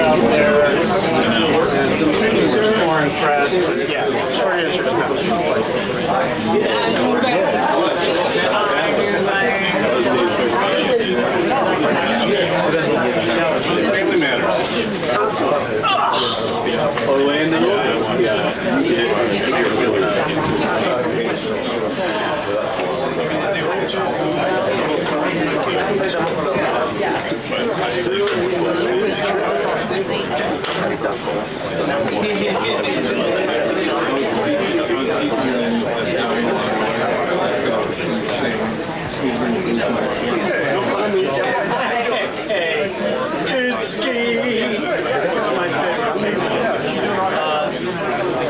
out there. More impressed, but yeah, short answer is no. Family matter. Orlando.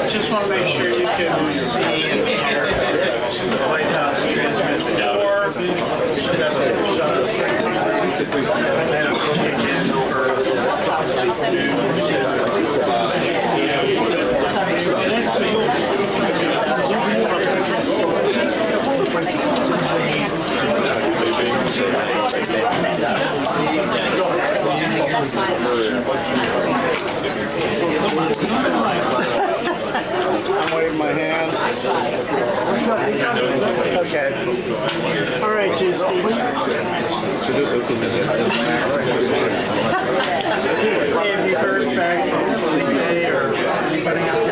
Just want to make sure you can see and hear the White House transmit the door. That's fine. I'm waving my hand. Okay. All right, Jisky. Have you heard back from today or anybody else?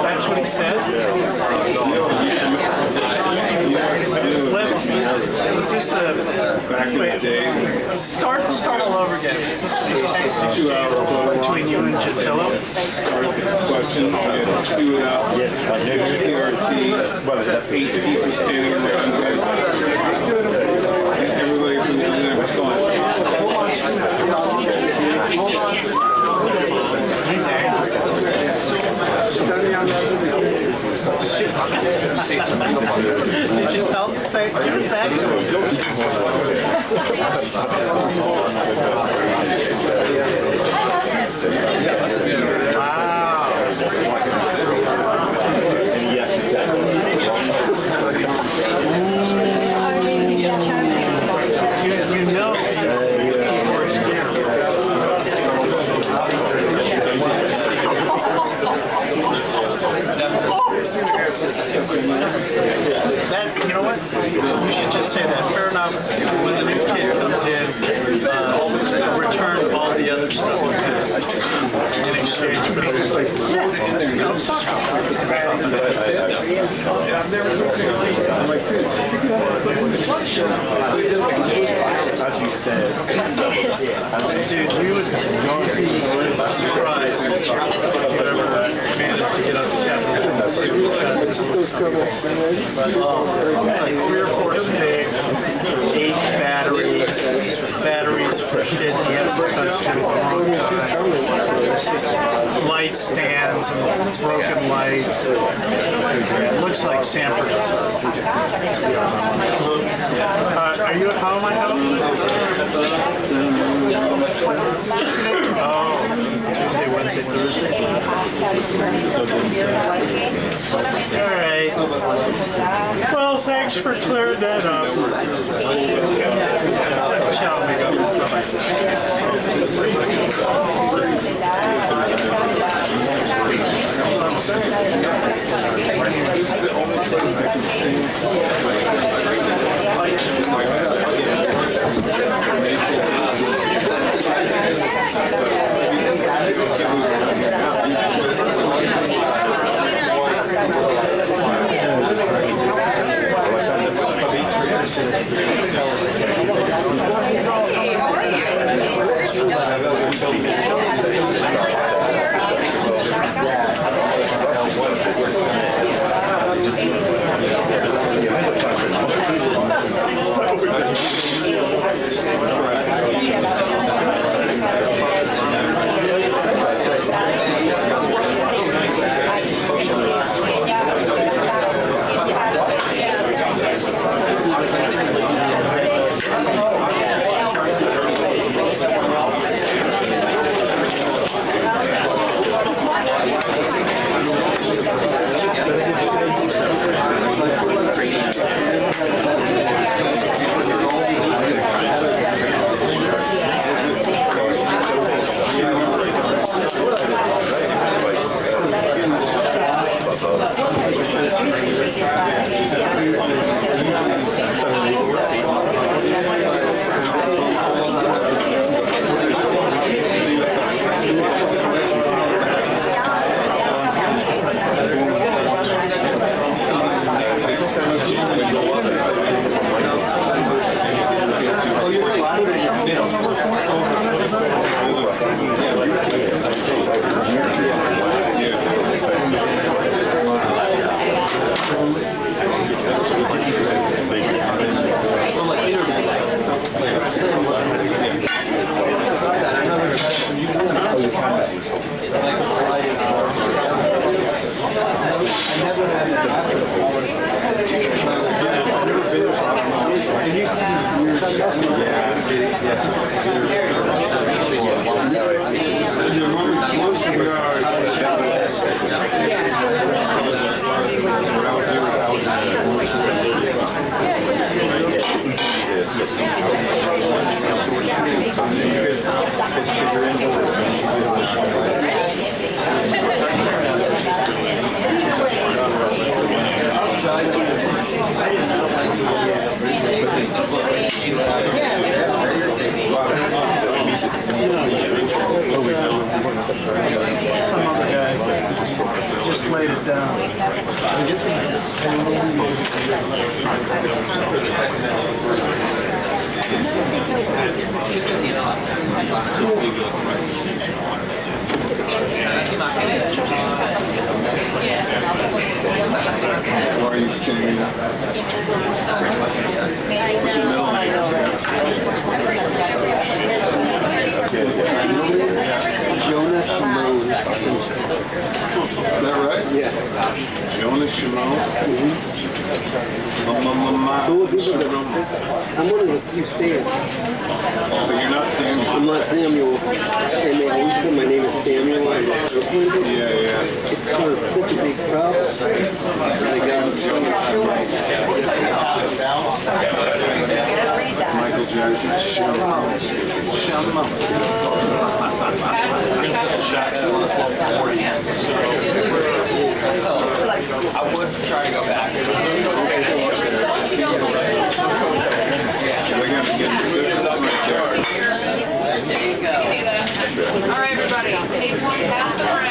That's what he said? Was this a... Wait, start all over again. This was a 2-hour between you and Gentillo? Questions. We had 2 out. TRT. 8 people standing around. Everybody from the other was gone. He's angry. Did you tell him to say, give it back to him? Wow. You know he's that, you know what? You should just say that. Fair enough. When the new kid comes in, return all the other stuff in exchange. No, fuck off. As you said. Dude, you would be surprised if you ever managed to get up to Capitol. Like 3 or 4 stakes, 8 batteries for shit he hasn't touched in a long time. Just light stands and broken lights. Yeah, it looks like Sanford is, to be honest. Are you at how am I home? Oh, Tuesday, Wednesday, Thursday. All right. Well, thanks for clearing that up. Ciao, Hey, how are you? Some other guy just laid it down. Why are you standing up? What's your middle name? Is that right? Yeah. Jonah Shimon? I'm one of the few Sam. But you're not Samuel. I'm not Samuel. And they always put my name as Samuel. I'm like, Yeah. it's caused such a big problem. I got Michael Jackson. Shimon. Shots at 12:40. I would try to go back. They're going to get this right there. There you go. All right, everybody. Pace one, pass them around.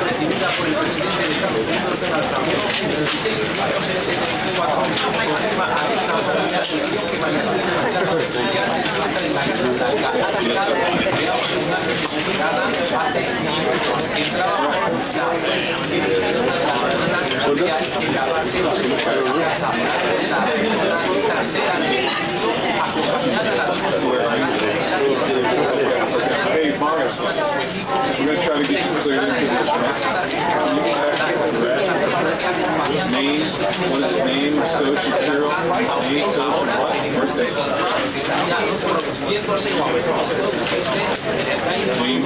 definida por el presidente de Estados Unidos, Donald Trump. El diseño de la próxima a esta organización que mañana se va a hacer ya se disfruta en la Casa Blanca. Ha sacado una imagen publicada hace minutos. Entraba la que en la parte de la Casa Blanca trasera del edificio, acompañada de la Hey, Morris, we're going to try to get you cleared into this, right? Name, what is name, social, serial, name, social, what? Birthday. Name,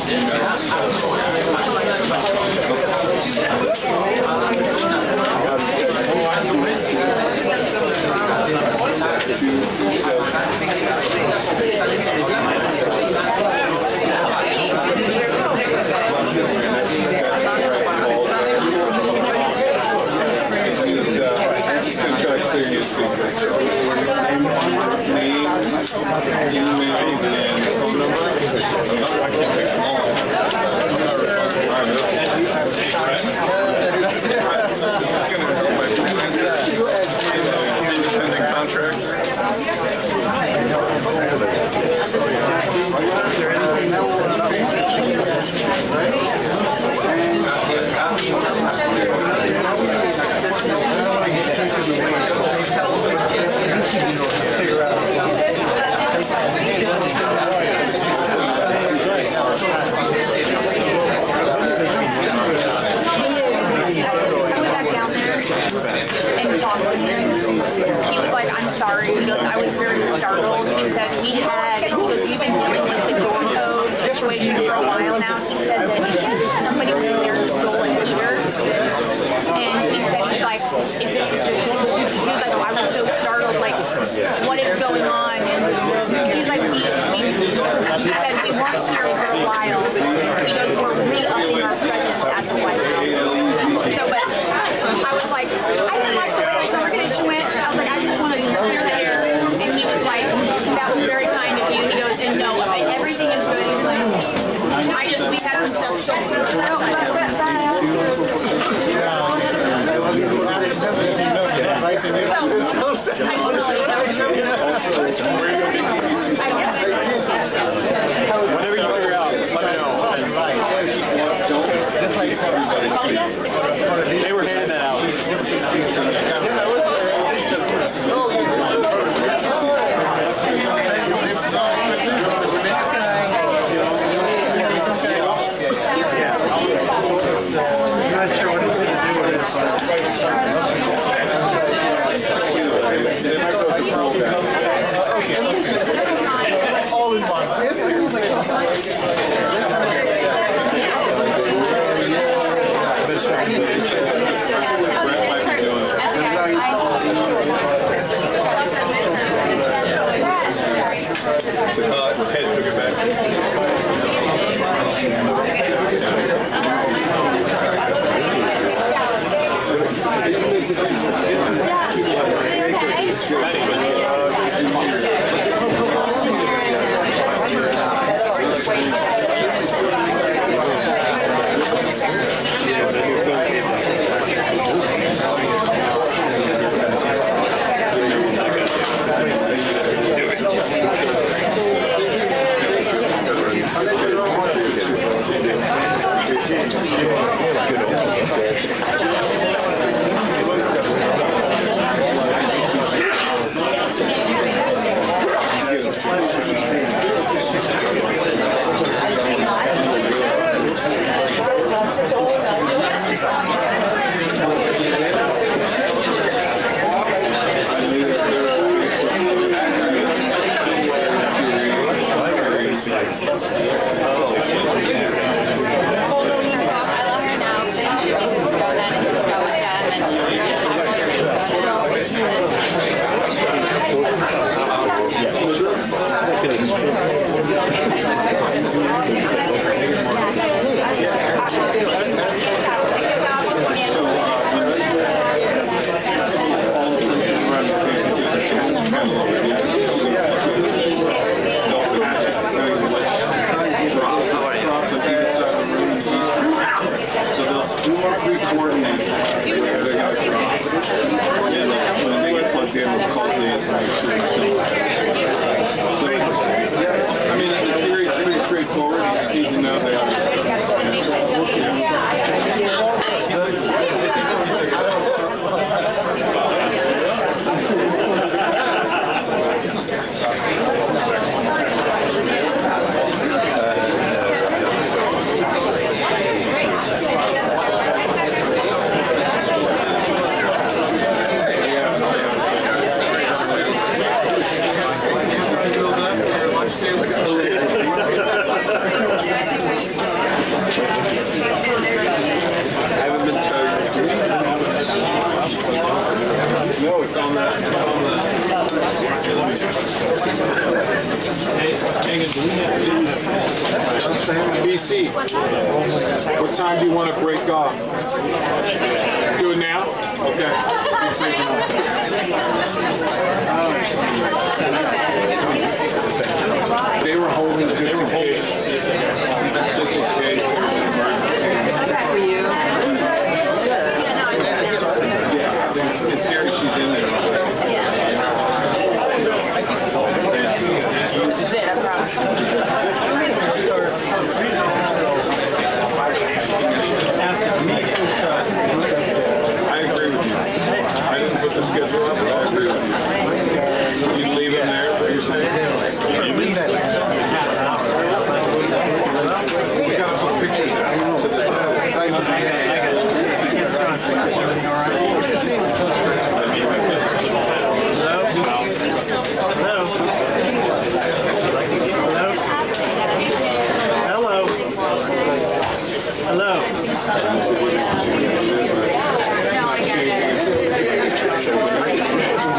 independent contract. And talked to him. He was like, I'm sorry. He goes, I was very startled. He said we've been dealing with the door code situation for a while now. He said that somebody went in there and stole a heater. And he said, he's like, if this is just, he was like, oh, I was so startled, like, what is going on? And he's like, he said, we weren't here for a while. He goes, we're re-upping our presence at the White House. So, but I was like, I didn't like the way the conversation went. I was like, I just want to clear the air. And he was like, that was very kind of you. He goes, and no, everything is good. He's like, we had some stuff still. So, I just want to let you know. BC, what time do you want to break off? Do it now? Okay. They were holding just in case. Just in case there was an emergency. Yeah, it's here. She's in there. This is it, I promise. I agree with you. I didn't put the schedule up, but I agree with you. You'd leave them there, is what you're saying? We gotta put pictures out to the... Hello.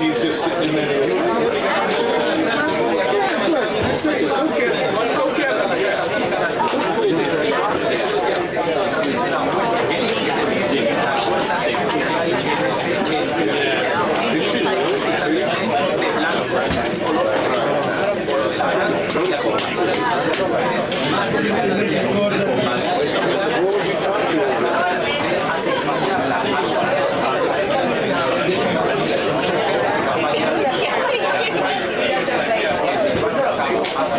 He's just sitting in there.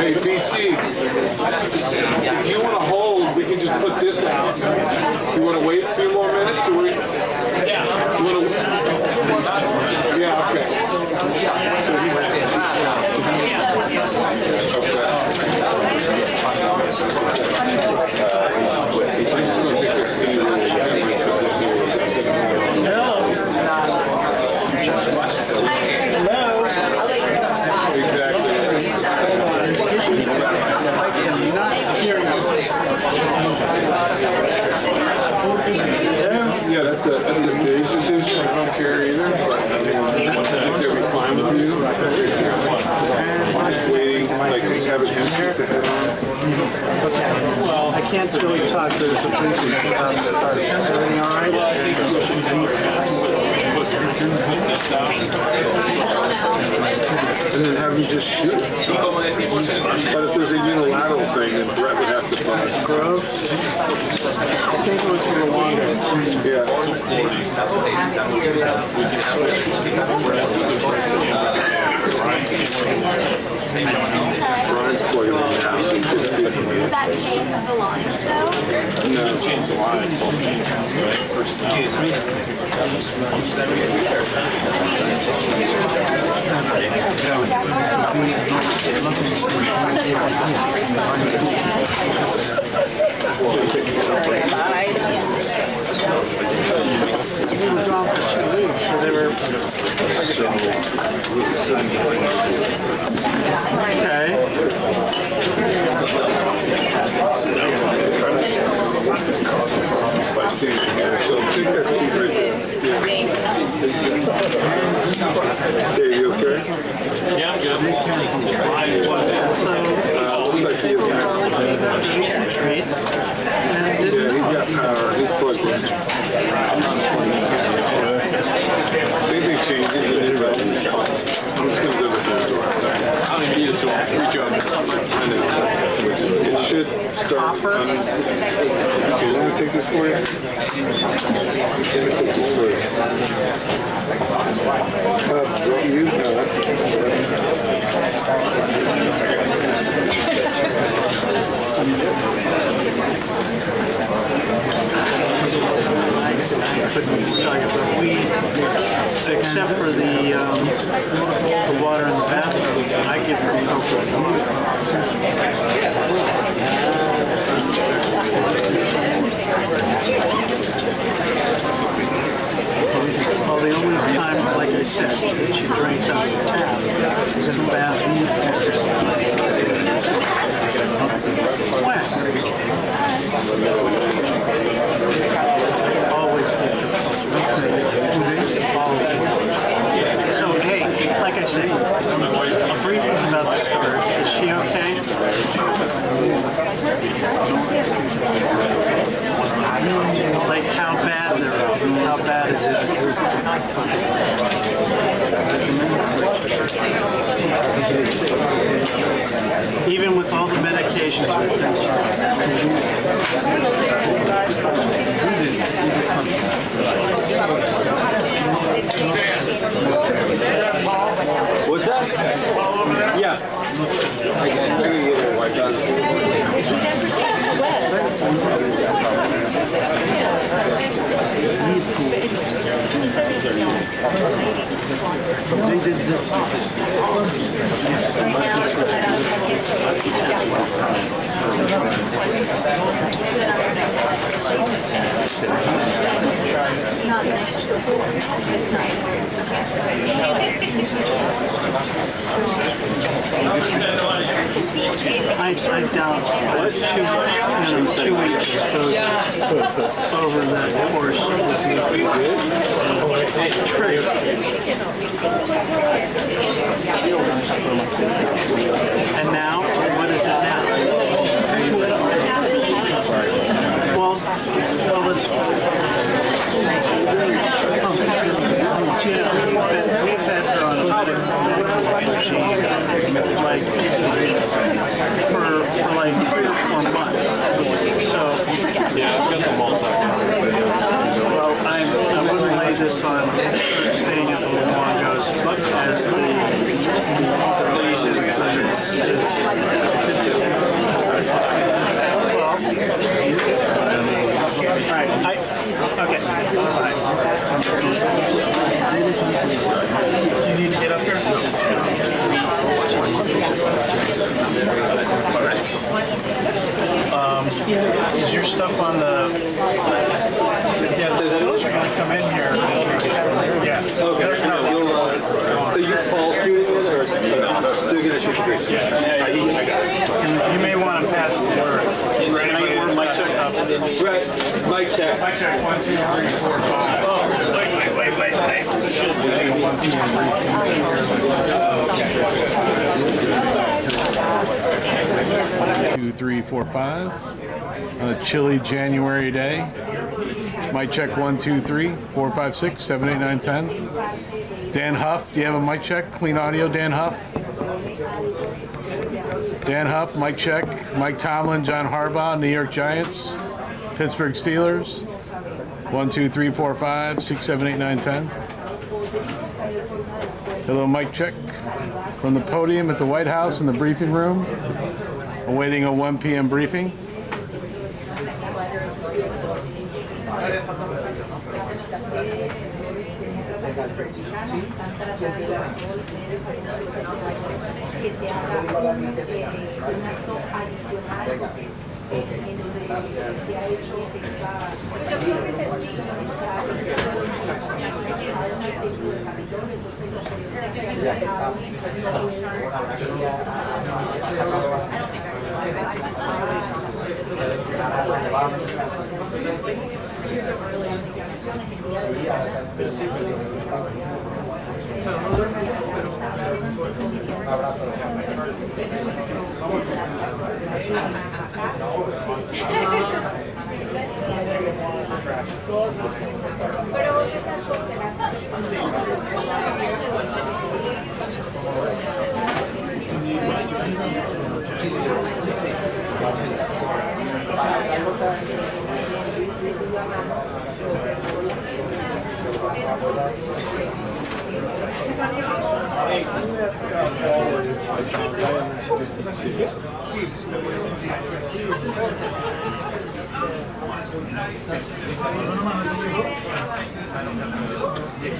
Hey, BC, if you want to hold, we can just put this out. You want to wait a few more minutes? Or you want to... Yeah, okay. So he's... Yeah, that's a big decision. I don't care either. But I think they'll be fine with you. Just waiting, like just have it in here to head on. Well, I can't really talk to the police about the start. Everything all right? And then have them just shoot it. But if there's a unilateral thing, then Brett would have to bust. Grove? I think it was Rwanda. Yeah. Ryan's plugging in now, so you should see it. Does that change the lines though? No, change the line. Excuse me. We were gone for 2 weeks, so they were... Okay. By standing here, so take that seat right there. Dave, you okay? Yeah, I'm good. Looks like he is now. Yeah, he's got power. He's plugged in. Anything changes, it is right. I'm just going to live with that. Good job. I know. It should start. Okay, let me take this for you. Let me take this for you. You? No, that's Except for the water in the bathroom, I give her comfort. Well, the only time, like I said, that she drinks out of the tap is in the bathroom. When? Always good. So, hey, like I said, a briefing's about to start. Is she okay? Even with all the medications we're taking. What's that? Yeah. I can get it wiped out. I doubt 2 weeks over the course of the trip. And now, what is it now? Well, let's. We've had her on a machine like for like 3 or 4 months. So Yeah, I've got the multi. well, I wouldn't lay this on staying at the Luongos as the reason for this is okay. Do you need to get up here? Is your stuff on the? Yeah, the stills are going to come in here. Yeah. Okay. So you Paul shooting it or still gonna shoot the green? Yeah. I got it. You may want to pass the word. For anybody that's got stuff. Right. Mic check. Mic check. 1, 2, 3, 4, 5. Oh, wait. 2, 3, 4, 5. On a chilly January day. Mic check 1, 2, 3, 4, 5, 6, 7, 8, 9, 10. Dan Huff, do you have a mic check? Clean audio, Dan Huff. Dan Huff, mic check. Mike Tomlin, John Harbaugh, New York Giants, Pittsburgh Steelers. 1, 2, 3, 4, 5, 6, 7, 8, 9, 10. Hello, mic check. From the podium at the White House in the briefing room, awaiting a 1 p.m. briefing.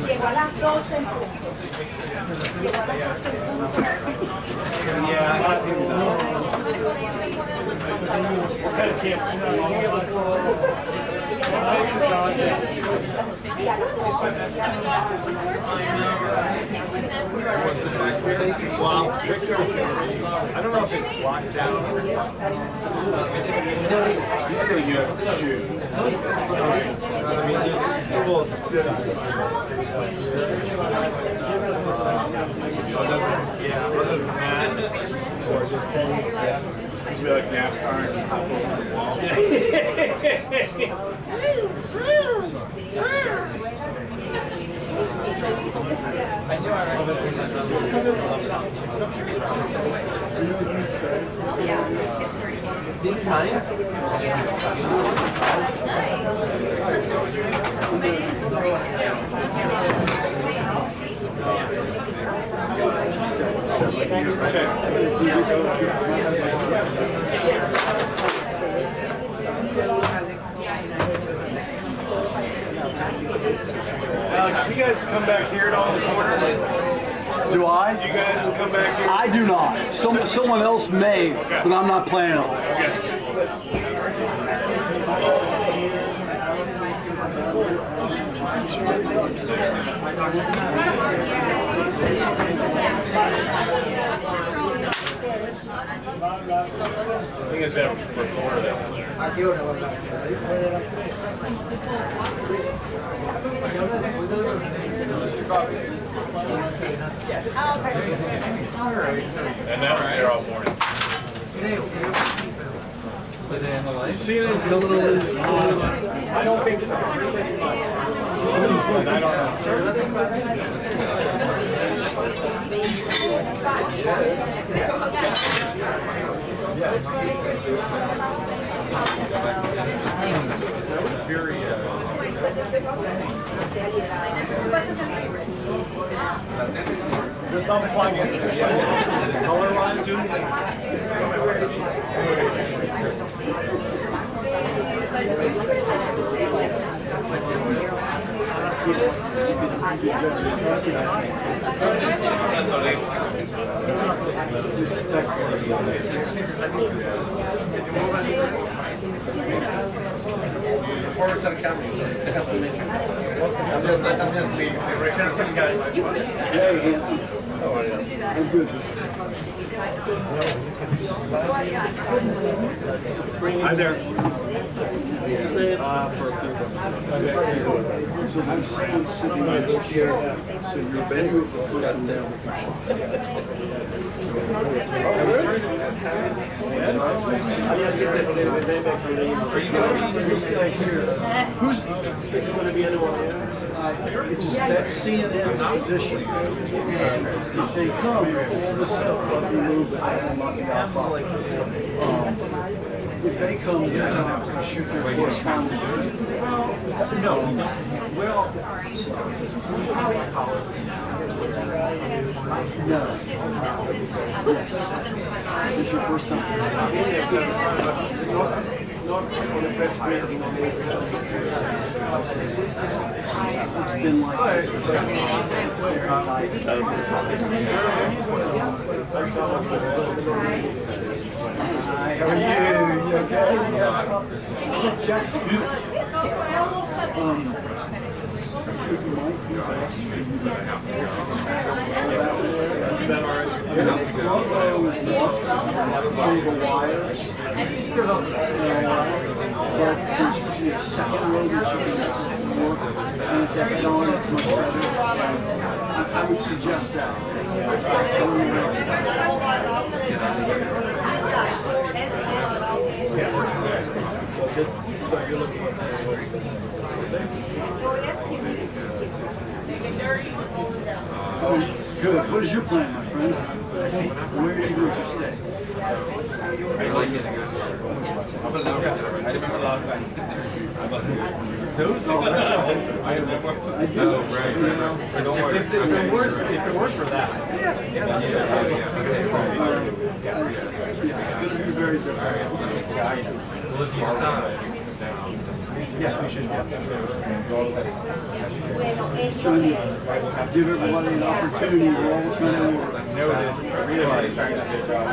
Llegó a las 12 en punto. Llegó a las 12 I don't know if it's locked down or not. Usually you have to shoot. I mean, there's a stool to sit on. Yeah, other than that, or just be like NASCAR and hop over the wall. This is mine? Alex, you guys come back here at all in the corner? Do I? You guys come back here? I do not. Someone else may, but I'm not planning on it. It's right there. I think it's that recorder and that was there all morning. You see them coming over this? I don't think so. And I don't very just unplug it. The color line too. Hey, handsome. I'm good. Hi there. So my son's sitting in this chair. So you're better with the person there. This guy here, who's going to be anyone? That's CNN's position. If they come, all this stuff will be moved out of the box. If they come, their job is to shoot their correspondent. No. Well, no. Is this your first time? It's been like this for 6 months. Hi, how are you? You okay? Yeah. Jack, it's beautiful. It might be best for you to the logo is locked on the wires. But there's usually a second row that you can work and it's head on, it's much better. I would suggest that. Oh, good. What is your plan, my friend? Where are you going to stay? Those are I do. Right. If it works for that. It's going to be very different. Well, if you decide. Yes, we should. Trying to give everybody an opportunity. We're all trying to work. Noted. Realize trying to do a job.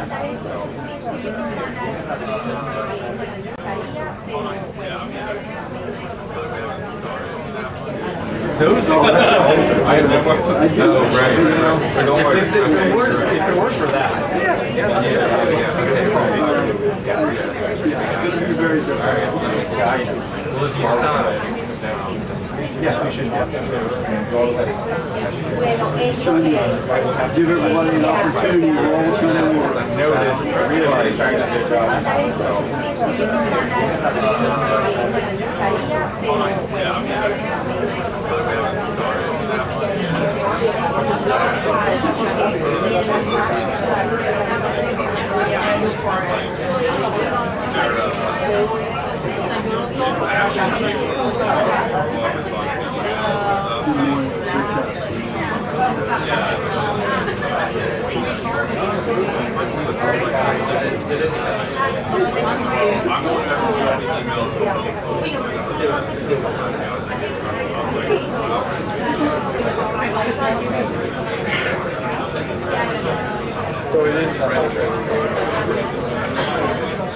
Those are I do. Right. If it works for that. It's going to be very different. Well, if you decide. Yes, we should. Trying to give everybody an opportunity. We're all trying to work. Noted. Realize trying to do a job.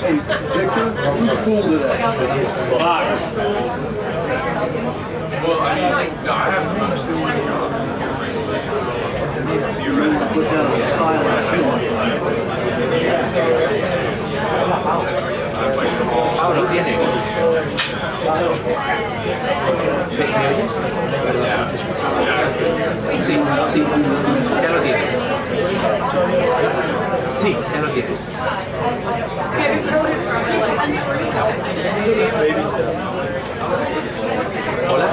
Hey, Victor, who's cool today? Put that on silent too. Pablo, ¿tienes? ¿Me oyes? Sí, sí, ya lo tienes. Sí, ya lo tienes. Hola.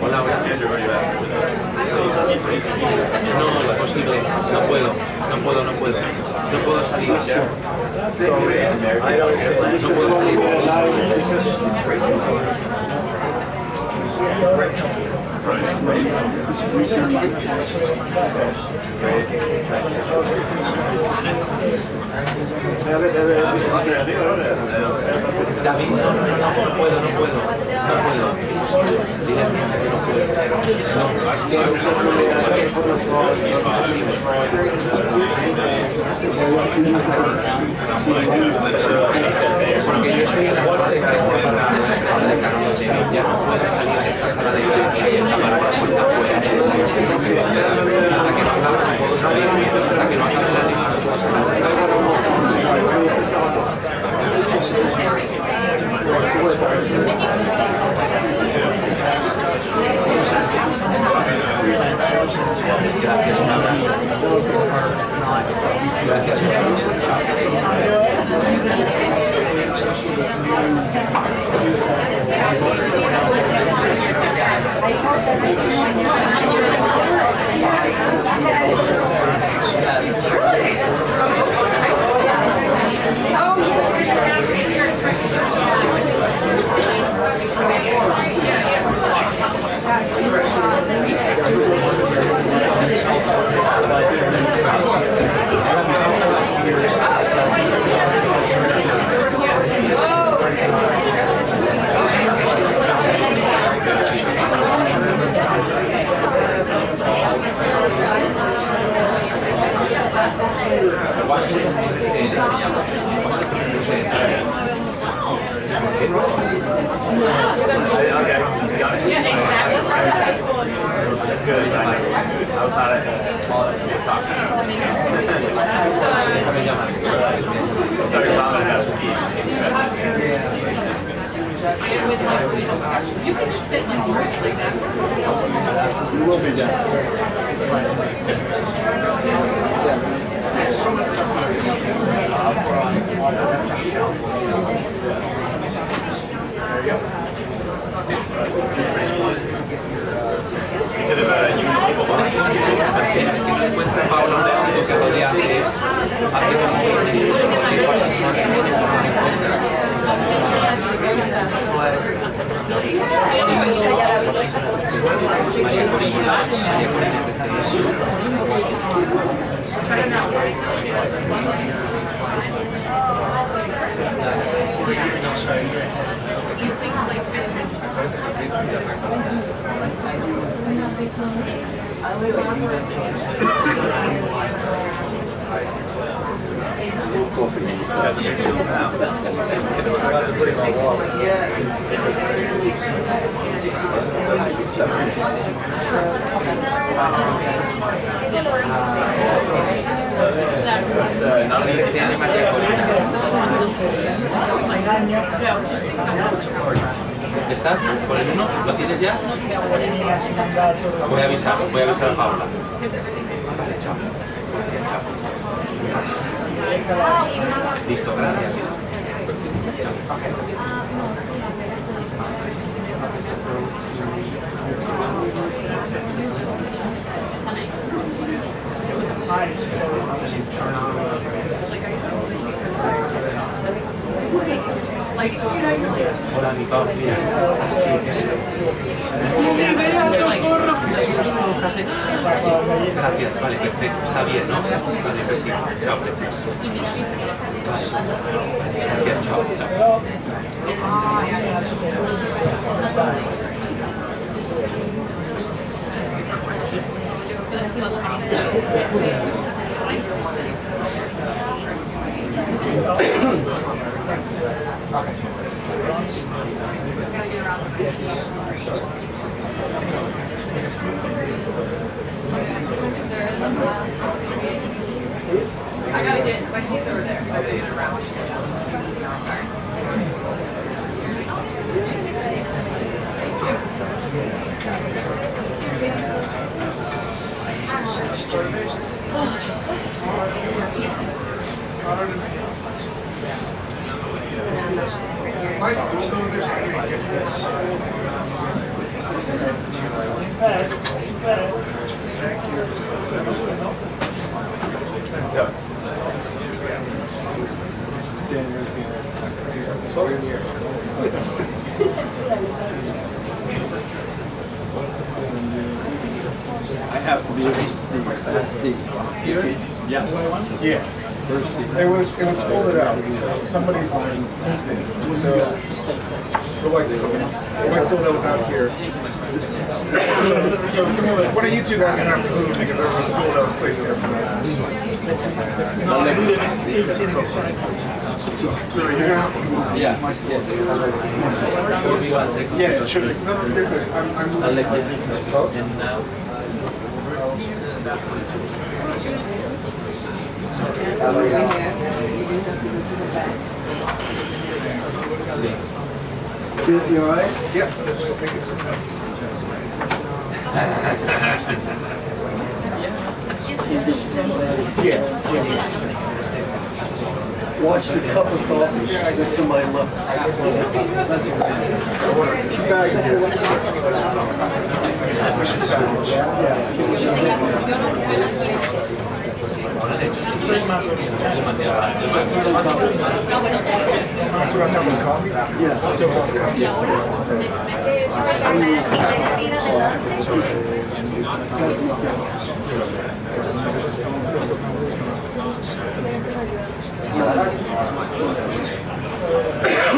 Hola, hola. No, imposible. No puedo. No puedo salir. No puedo salir. David, no puedo. Directamente no puedo. Porque yo estoy en la sala de prensa para la sala de Karoline Leavitt. Ya no puedo salir de esta sala de prensa y tapar la puerta afuera. Hasta que no acabe no puedo salir. Hasta que no acabe la Gracias, un abrazo. Gracias, un abrazo. Es que no encuentra Paula un besito que rodea hace ¿Está? ¿Con el 1? ¿Lo tienes ya? Voy a avisar a Paula. Vale, chao. Chao. Listo, gracias. Chao. Hola, Nico. Mira, sí, eso. Gracias, vale, perfecto. Está bien, ¿no? Vale, pues sí. Chao, gracias. Gracias, chao, chao. I gotta get my seat's over there, so I gotta get around. Sorry. I have to be able to see that seat. Yes. Yeah. It was folded out, so somebody so the white steel that was out here. So one of you two guys are gonna have to move because there was a stool that was placed there for that. Yeah, yes. Yeah, it should be. No, they're good. I'm moving. And now. You all right? Yeah, just make it so fast. Yeah. Watch the cup of coffee that's in my left. That's okay. Bag is here. Suspicious package. Yeah. So,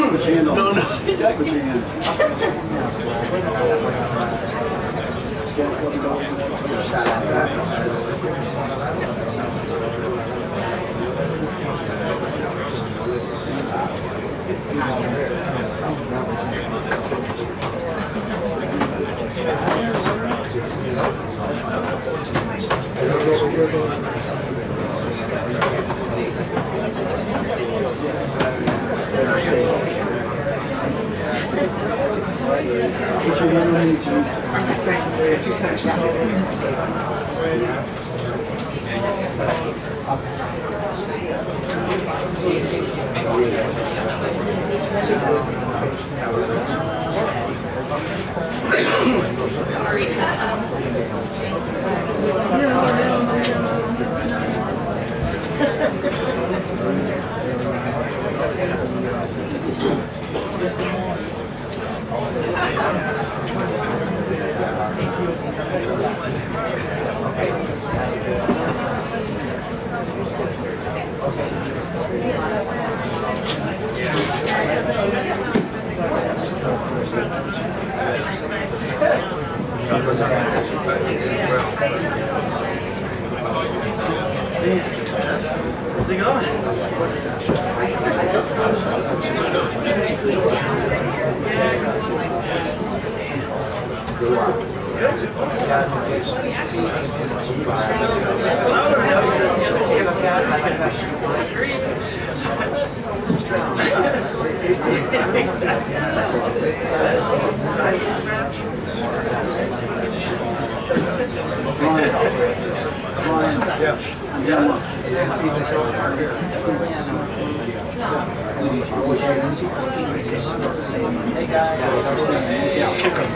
Put your hand on. No. Put your hand. Put your hand on each other. Just that. How's it Ryan, Just kick him.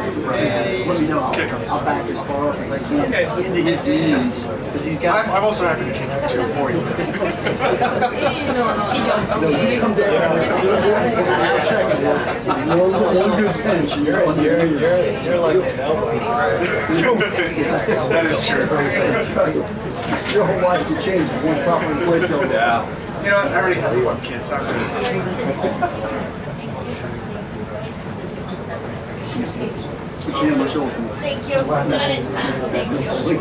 Let me know. I'll back as far up as I can into his knees because he's got. I'm also happy to kick him too for you. Come down. One good pinch and you're like an elbow. That is true. Your whole life could change with one proper place over there. Yeah. You know what? I already have 1 kid, so I'm good. Put your hand on my shoulder. Thank you. Got it. Thank you.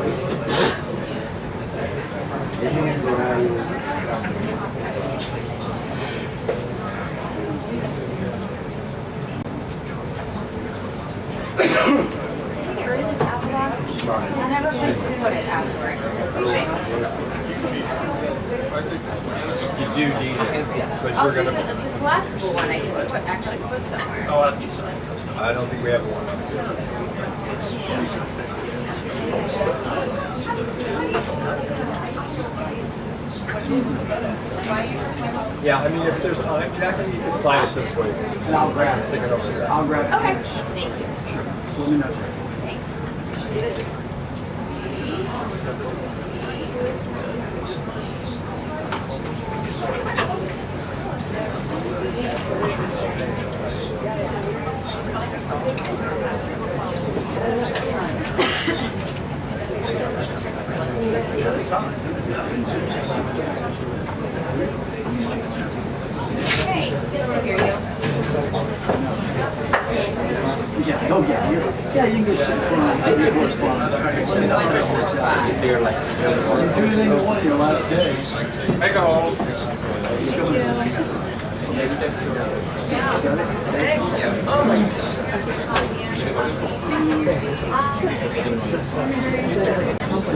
I never put it afterwards. You do need it, but I'll we're do gonna. the flexible one. I can actually put somewhere. I don't think we have one. Yeah, I mean, if there's time, actually, you can slide it this way. And I'll grab it. Stick it over there. I'll grab it. Okay. Thank you. Let me know. Thanks. Hey, I hear you. Yeah, go get it. Yeah, you can go sit in front and take your correspondence. Do anything you want on your last day. Make a hold.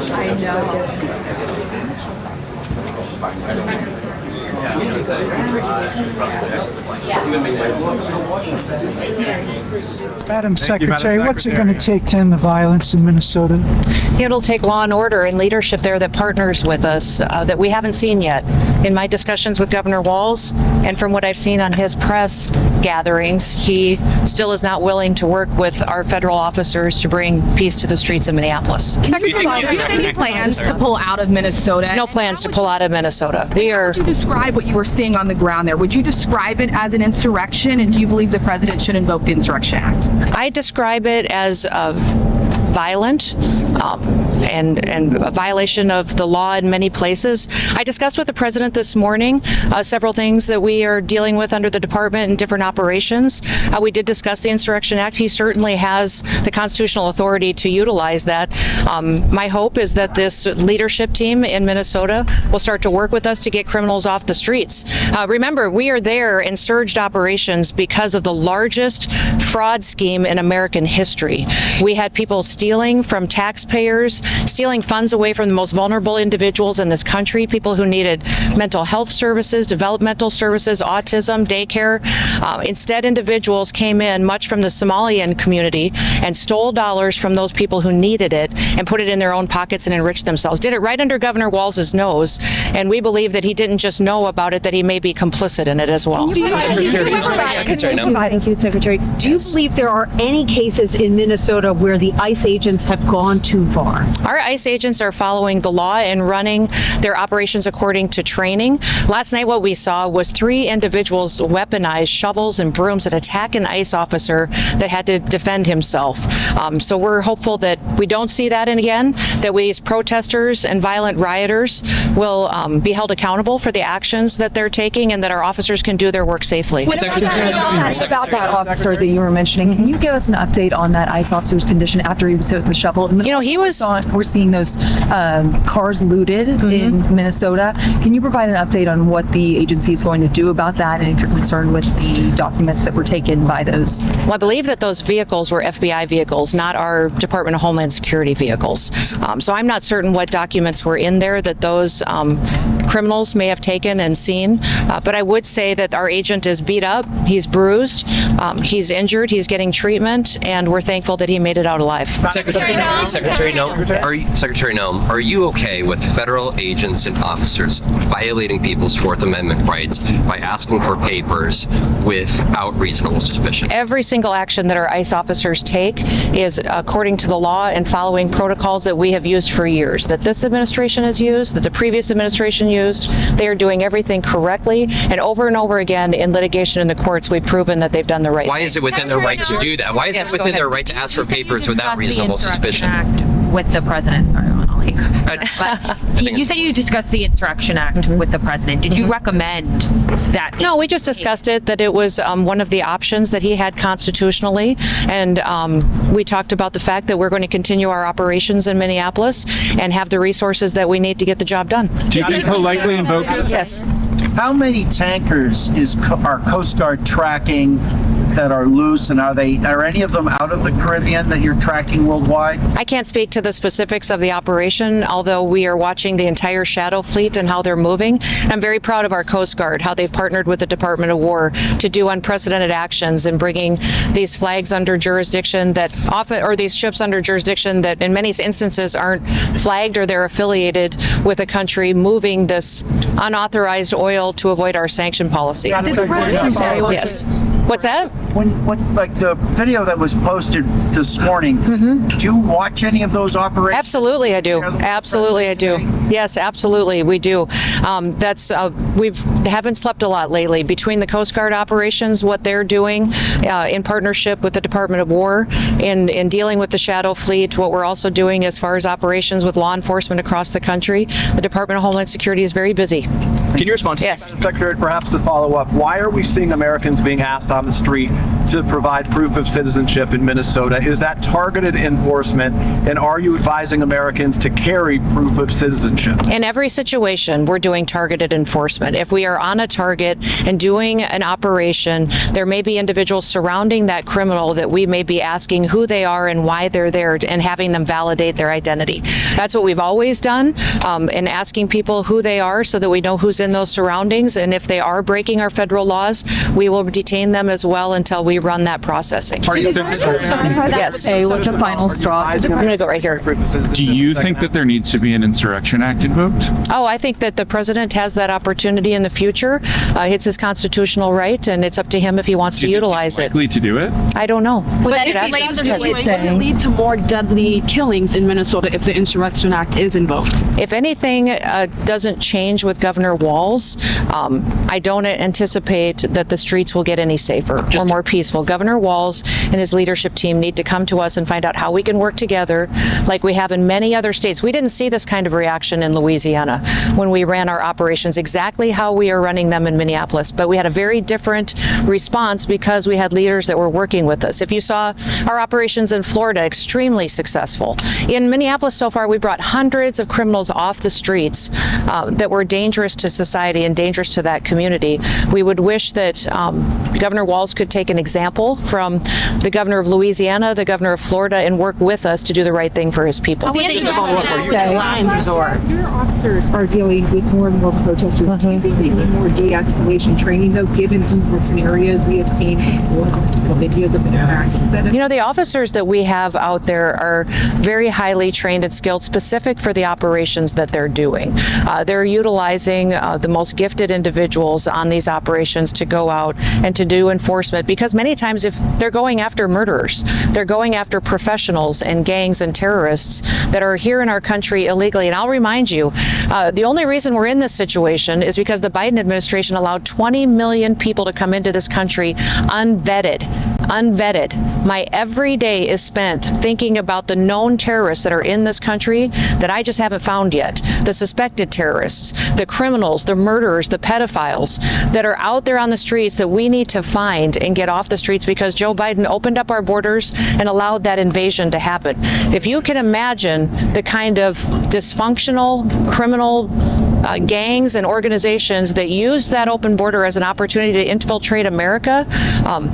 I know. Madam Secretary, what's it going to take to end the violence in Minnesota? It'll take law and order and leadership there that partners with us that we haven't seen yet. In my discussions with Governor Walz and from what I've seen on his press gatherings, he still is not willing to work with our federal officers to bring peace to the streets of Minneapolis. Secretary, do you have any plans to pull out of Minnesota? No plans to pull out of Minnesota. We are. How would you describe what you were seeing on the ground there? Would you describe it as an insurrection, and do you believe the president should invoke the Insurrection Act? I describe it as violent and a violation of the law in many places. I discussed with the president this morning several things that we are dealing with under the department and different operations. We did discuss the Insurrection Act. He certainly has the constitutional authority to utilize that. My hope is that this leadership team in Minnesota will start to work with us to get criminals off the streets. Remember, we are there in surged operations because of the largest fraud scheme in American history. We had people stealing from taxpayers, stealing funds away from the most vulnerable individuals in this country, people who needed mental health services, developmental services, autism, daycare. Instead, individuals came in, much from the Somalian community, and stole dollars from those people who needed it and put it in their own pockets and enriched themselves. Did it right under Governor Walz's nose, and we believe that he didn't just know about it, that he may be complicit in it as well. Thank you, Secretary. Do you believe there are any cases in Minnesota where the ICE agents have gone too far? Our ICE agents are following the law and running their operations according to training. Last night what we saw was 3 individuals weaponize shovels and brooms and attack an ICE officer that had to defend himself. So we're hopeful that we don't see that again, that these protesters and violent rioters will be held accountable for the actions that they're taking and that our officers can do their work safely. About that officer that you were mentioning, can you give us an update on that ICE officer's condition after he was hit with the shovel? You know, he was. We're seeing those cars looted in Minnesota. Can you provide an update on what the agency is going to do about that, and if you're concerned with the documents that were taken by those? Well, I believe that those vehicles were FBI vehicles, not our Department of Homeland Security vehicles. So I'm not certain what documents were in there that those criminals may have taken and seen. But I would say that our agent is beat up, he's bruised, he's injured, he's getting treatment, and we're thankful that he made it out alive. Secretary Noem, are you okay with federal agents and officers violating people's Fourth Amendment rights by asking for papers without reasonable suspicion? Every single action that our ICE officers take is according to the law and following protocols that we have used for years, that this administration has used, that the previous administration used. They are doing everything correctly, and over again in litigation in the courts, we've proven that they've done the right thing. Why is it within their right to do that? Why is it within their right to ask for papers without reasonable suspicion? With the president, sorry, Molly. You said you discussed the Insurrection Act with the president. Did you recommend that? No, we just discussed it, that it was one of the options that he had constitutionally, and we talked about the fact that we're going to continue our operations in Minneapolis and have the resources that we need to get the job done. Do you think he'll likely invoke? Yes. How many tankers is our Coast Guard tracking that are loose, and are any of them out of the Caribbean that you're tracking worldwide? I can't speak to the specifics of the operation, although we are watching the entire shadow fleet and how they're moving. I'm very proud of our Coast Guard, how they've partnered with the Department of War to do unprecedented actions in bringing these flags under jurisdiction that often, or these ships under jurisdiction that in many instances aren't flagged or they're affiliated with a country, moving this unauthorized oil to avoid our sanction policy. Did the president say? Yes. What's that? Like the video that was posted this morning, do you watch any of those operations? Absolutely, I do. Absolutely, I do. Yes, absolutely, we do. We haven't slept a lot lately between the Coast Guard operations, what they're doing in partnership with the Department of War in dealing with the shadow fleet, what we're also doing as far as operations with law enforcement across the country. The Department of Homeland Security is very busy. Can you respond to yes. Secretary, perhaps to follow up, why are we seeing Americans being asked on the street to provide proof of citizenship in Minnesota? Is that targeted enforcement, and are you advising Americans to carry proof of citizenship? In every situation, we're doing targeted enforcement. If we are on a target and doing an operation, there may be individuals surrounding that criminal that we may be asking who they are and why they're there and having them validate their identity. That's what we've always done, in asking people who they are so that we know who's in those surroundings, and if they are breaking our federal laws, we will detain them as well until we run that processing. Yes. What's the final straw? I'm going to go right here. Do you think that there needs to be an Insurrection Act invoked? Oh, I think that the president has that opportunity in the future. It's his constitutional right, and it's up to him if he wants to utilize it. Likely to do it? I don't know. Would it lead to more deadly killings in Minnesota if the Insurrection Act is invoked? If anything doesn't change with Governor Walz, I don't anticipate that the streets will get any safer or more peaceful. Governor Walz and his leadership team need to come to us and find out how we can work together like we have in many other states. We didn't see this kind of reaction in Louisiana when we ran our operations exactly how we are running them in Minneapolis, but we had a very different response because we had leaders that were working with us. If you saw our operations in Florida, extremely successful. In Minneapolis so far, we brought hundreds of criminals off the streets that were dangerous to society and dangerous to that community. We would wish that Governor Walz could take an example from the governor of Louisiana, the governor of Florida, and work with us to do the right thing for his people. Your officers are dealing with more and more protesters. Do you think they need more de-escalation training, though, given some of the scenarios we have seen videos of the interactions? You know, the officers that we have out there are very highly trained and skilled, specific for the operations that they're doing. They're utilizing the most gifted individuals on these operations to go out and to do enforcement, because many times if they're going after murderers, they're going after professionals and gangs and terrorists that are here in our country illegally. And I'll remind you, the only reason we're in this situation is because the Biden administration allowed 20 million people to come into this country unvetted. My every day is spent thinking about the known terrorists that are in this country that I just haven't found yet. The suspected terrorists, the criminals, the murderers, the pedophiles that are out there on the streets that we need to find and get off the streets because Joe Biden opened up our borders and allowed that invasion to happen. If you can imagine the kind of dysfunctional criminal gangs and organizations that use that open border as an opportunity to infiltrate America,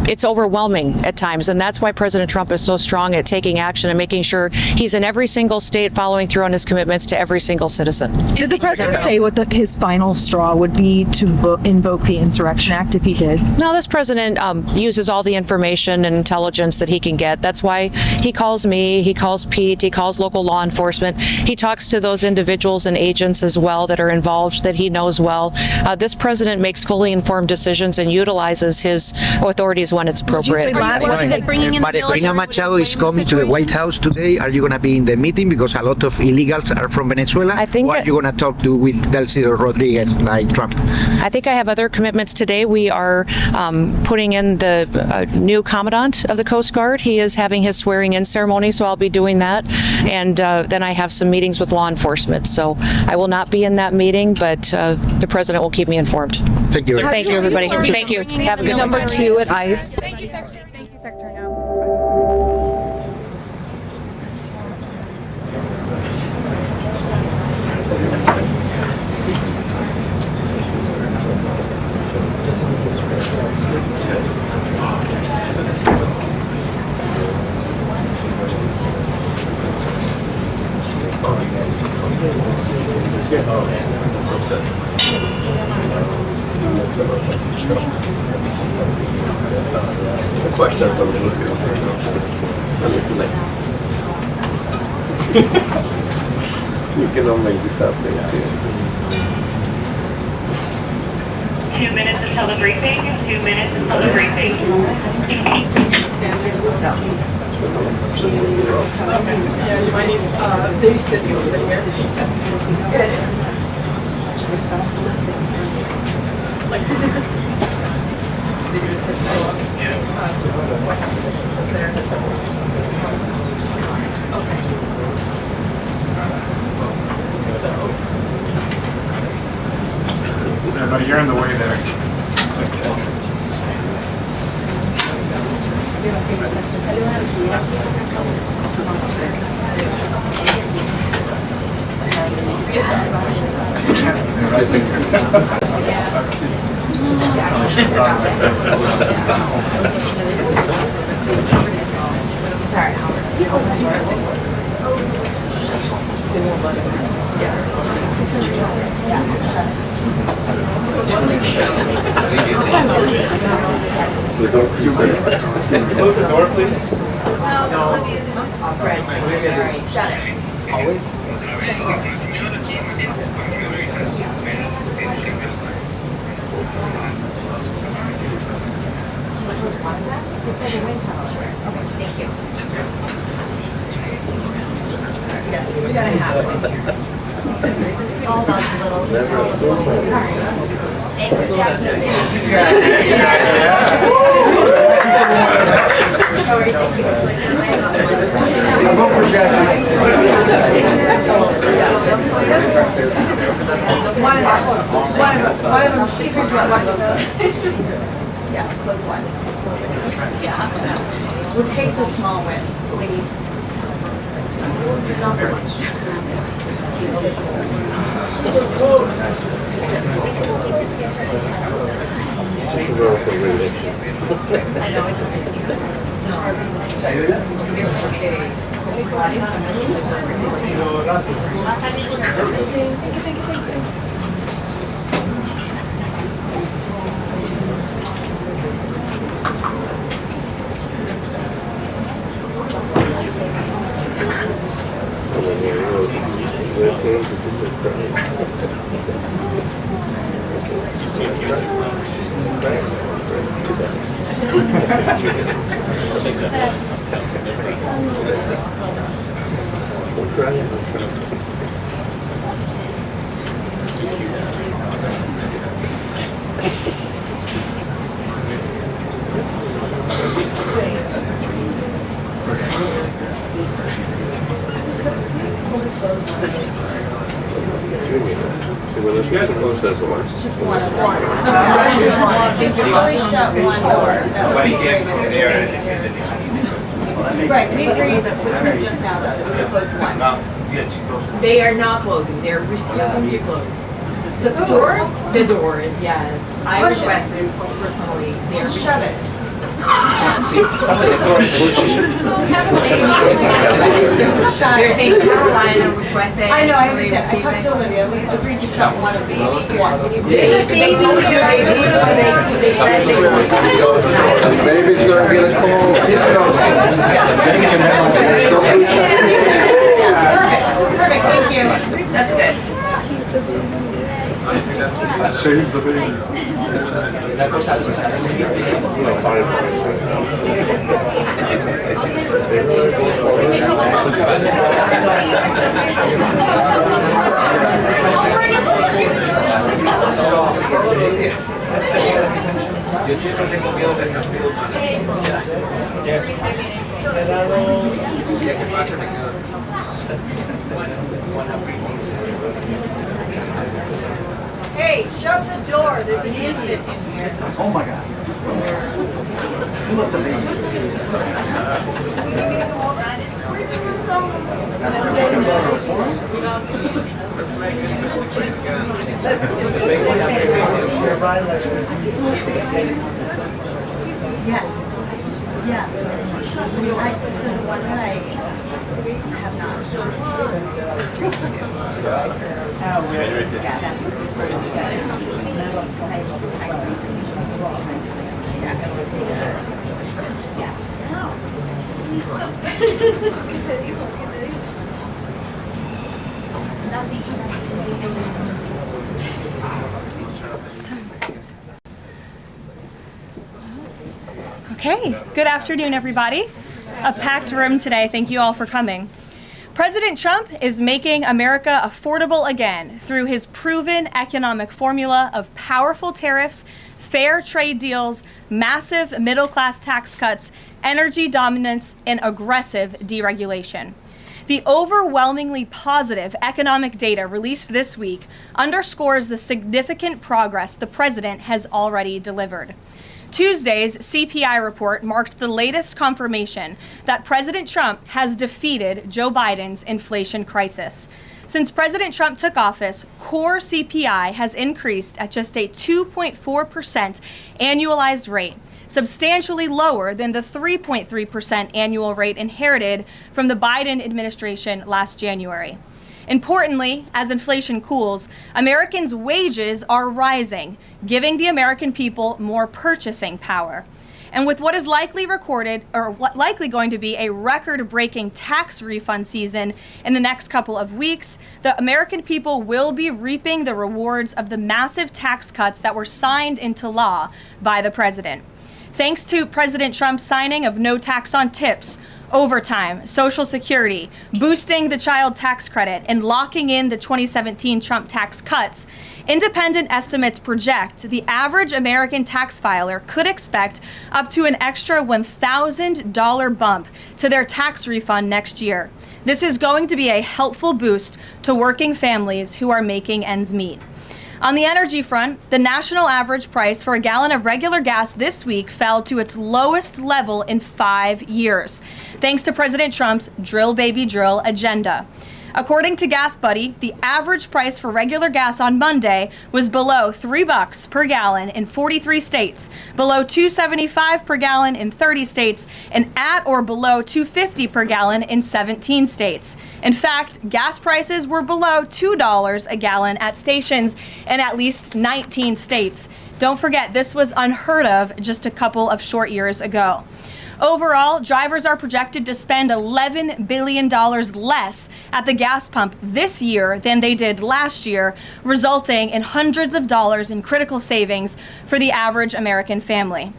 it's overwhelming at times. And that's why President Trump is so strong at taking action and making sure he's in every single state following through on his commitments to every single citizen. Did the president say what his final straw would be to invoke the Insurrection Act if he did? No, this president uses all the information and intelligence that he can get. That's why he calls me, he calls Pete, he calls local law enforcement. He talks to those individuals and agents as well that are involved that he knows well. This president makes fully informed decisions and utilizes his authorities when it's appropriate. Marina Machado is coming to the White House today. Are you going to be in the meeting because a lot of illegals are from Venezuela? I think. Or are you going to talk with Delcy Rodriguez like Trump? I think I have other commitments today. We are putting in the new commandant of the Coast Guard. He is having his swearing-in ceremony, so I'll be doing that. And then I have some meetings with law enforcement. So I will not be in that meeting, but the president will keep me informed. Thank you. Thank you, everybody. Thank you. Have a good Number one. 2 at ICE. Thank you, Secretary. Thank you, Secretary. No. You can all make this happen. 2 minutes until the briefing. 2 minutes until the briefing. No, you're in the way there. Close the door, please. Shut it. Always. Thank you. We gotta have it. It's all about the little. Thank you, I vote for Jackie. One of them, she heard one of those. Yeah, close one. Yeah. We'll take the small wins, please. Just one. Just really shut one door. That was the agreement. Right, we agree with her just now that we closed one. They are not closing, they're refusing to close. The doors? The doors, yes. I Push it. requested personally. Just shove it. They're saying Karoline requested. I know, I understand. I talked to Olivia. We agreed to shut one of these. One. They told you they said they wanted to. Baby's gonna get a call. Perfect, thank you. That's good. Save the baby. Una cosa así, ¿sabes? Yo siempre tengo miedo de cambiar. Ya que pase me quedo. Hey, shut the door. There's an infant in here. Oh my God. You let the baby. Let's make it again. Yes. Yeah. I put in one that I have not. Okay, good afternoon, everybody. A packed room today. Thank you all for coming. President Trump is making America affordable again through his proven economic formula of powerful tariffs, fair trade deals, massive middle-class tax cuts, energy dominance, and aggressive deregulation. The overwhelmingly positive economic data released this week underscores the significant progress the president has already delivered. Tuesday's CPI report marked the latest confirmation that President Trump has defeated Joe Biden's inflation crisis. Since President Trump took office, core CPI has increased at just a 2.4% annualized rate, substantially lower than the 3.3% annual rate inherited from the Biden administration last January. Importantly, as inflation cools, Americans' wages are rising, giving the American people more purchasing power. And with what is likely going to be a record-breaking tax refund season in the next couple of weeks, the American people will be reaping the rewards of the massive tax cuts that were signed into law by the president. Thanks to President Trump's signing of no tax on tips, overtime, Social Security, boosting the child tax credit, and locking in the 2017 Trump tax cuts, independent estimates project the average American tax filer could expect up to an extra $1,000 bump to their tax refund next year. This is going to be a helpful boost to working families who are making ends meet. On the energy front, the national average price for a gallon of regular gas this week fell to its lowest level in 5 years, thanks to President Trump's drill baby drill agenda. According to Gas Buddy, the average price for regular gas on Monday was below $3 per gallon in 43 states, below $2.75 per gallon in 30 states, and at or below $2.50 per gallon in 17 states. In fact, gas prices were below $2 a gallon at stations in at least 19 states. Don't forget, this was unheard of just a couple of short years ago. Overall, drivers are projected to spend $11 billion less at the gas pump this year than they did last year, resulting in hundreds of dollars in critical savings for the average American family.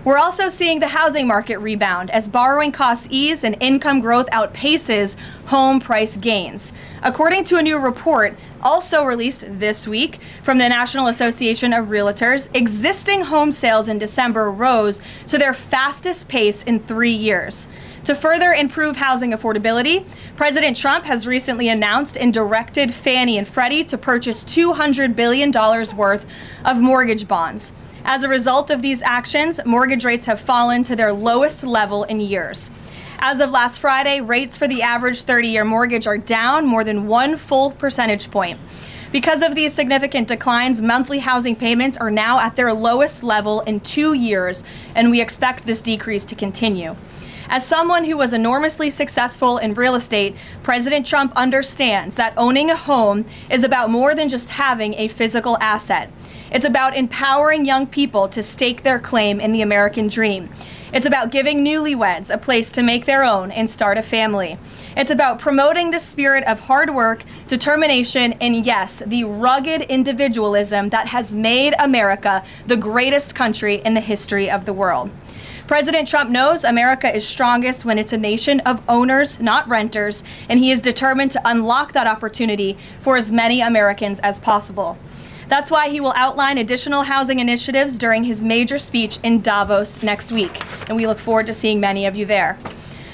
We're also seeing the housing market rebound as borrowing costs ease and income growth outpaces home price gains. According to a new report also released this week from the National Association of Realtors, existing home sales in December rose to their fastest pace in 3 years. To further improve housing affordability, President Trump has recently announced and directed Fannie and Freddie to purchase $200 billion worth of mortgage bonds. As a result of these actions, mortgage rates have fallen to their lowest level in years. As of last Friday, rates for the average 30-year mortgage are down more than 1 full percentage point. Because of these significant declines, monthly housing payments are now at their lowest level in 2 years, and we expect this decrease to continue. As someone who was enormously successful in real estate, President Trump understands that owning a home is about more than just having a physical asset. It's about empowering young people to stake their claim in the American dream. It's about giving newlyweds a place to make their own and start a family. It's about promoting the spirit of hard work, determination, and yes, the rugged individualism that has made America the greatest country in the history of the world. President Trump knows America is strongest when it's a nation of owners, not renters, and he is determined to unlock that opportunity for as many Americans as possible. That's why he will outline additional housing initiatives during his major speech in Davos next week, and we look forward to seeing many of you there.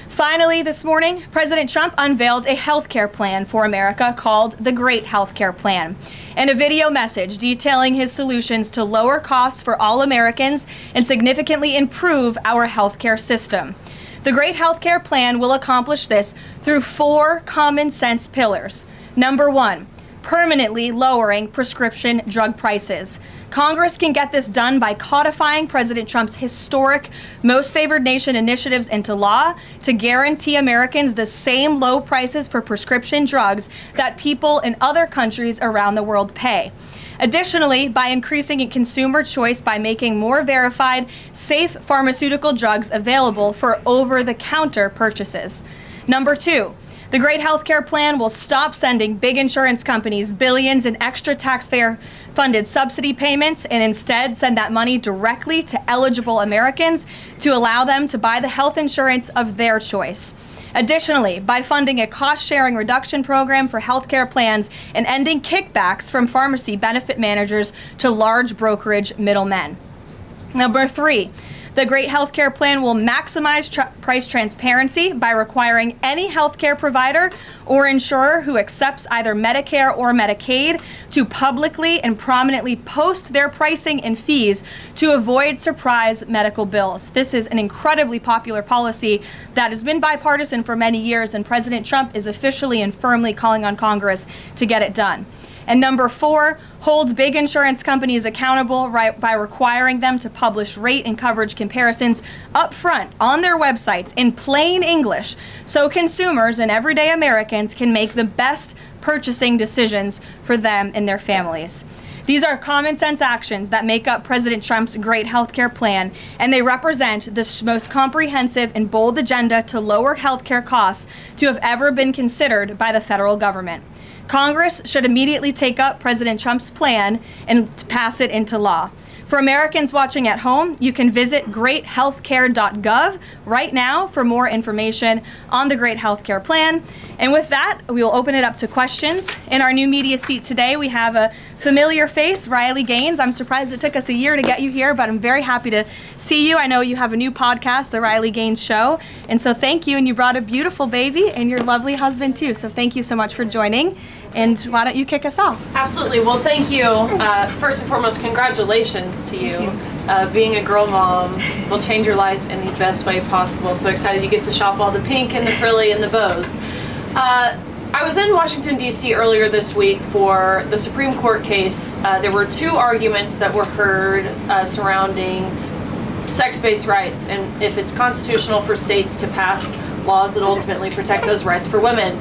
Finally, this morning, President Trump unveiled a healthcare plan for America called the Great Healthcare Plan, and a video message detailing his solutions to lower costs for all Americans and significantly improve our healthcare system. The Great Healthcare Plan will accomplish this through 4 common sense pillars. Number 1, permanently lowering prescription drug prices. Congress can get this done by codifying President Trump's historic Most Favored Nation initiatives into law to guarantee Americans the same low prices for prescription drugs that people in other countries around the world pay. Additionally, by increasing consumer choice by making more verified, safe pharmaceutical drugs available for over-the-counter purchases. Number 2, the Great Healthcare Plan will stop sending big insurance companies billions in extra taxpayer-funded subsidy payments and instead send that money directly to eligible Americans to allow them to buy the health insurance of their choice. Additionally, by funding a cost-sharing reduction program for healthcare plans and ending kickbacks from pharmacy benefit managers to large brokerage middlemen. Number 3, the Great Healthcare Plan will maximize price transparency by requiring any healthcare provider or insurer who accepts either Medicare or Medicaid to publicly and prominently post their pricing and fees to avoid surprise medical bills. This is an incredibly popular policy that has been bipartisan for many years, and President Trump is officially and firmly calling on Congress to get it done. And number 4, holds big insurance companies accountable by requiring them to publish rate and coverage comparisons up front on their websites in plain English so consumers and everyday Americans can make the best purchasing decisions for them and their families. These are common sense actions that make up President Trump's Great Healthcare Plan, and they represent the most comprehensive and bold agenda to lower healthcare costs to have ever been considered by the federal government. Congress should immediately take up President Trump's plan and pass it into law. For Americans watching at home, you can visit greathealthcare.gov right now for more information on the Great Healthcare Plan. And with that, we will open it up to questions. In our new media seat today, we have a familiar face, Riley Gaines. I'm surprised it took us a year to get you here, but I'm very happy to see you. I know you have a new podcast, The Riley Gaines Show. And so thank you. And you brought a beautiful baby and your lovely husband too. So thank you so much for joining. And why don't you kick us off? Absolutely. Well, thank you. First and foremost, congratulations to you. Being a girl mom will change your life in the best way possible. So excited you get to shop all the pink and the frilly and the bows. I was in Washington, D.C. earlier this week for the Supreme Court case. There were 2 arguments that were heard surrounding sex-based rights and if it's constitutional for states to pass laws that ultimately protect those rights for women.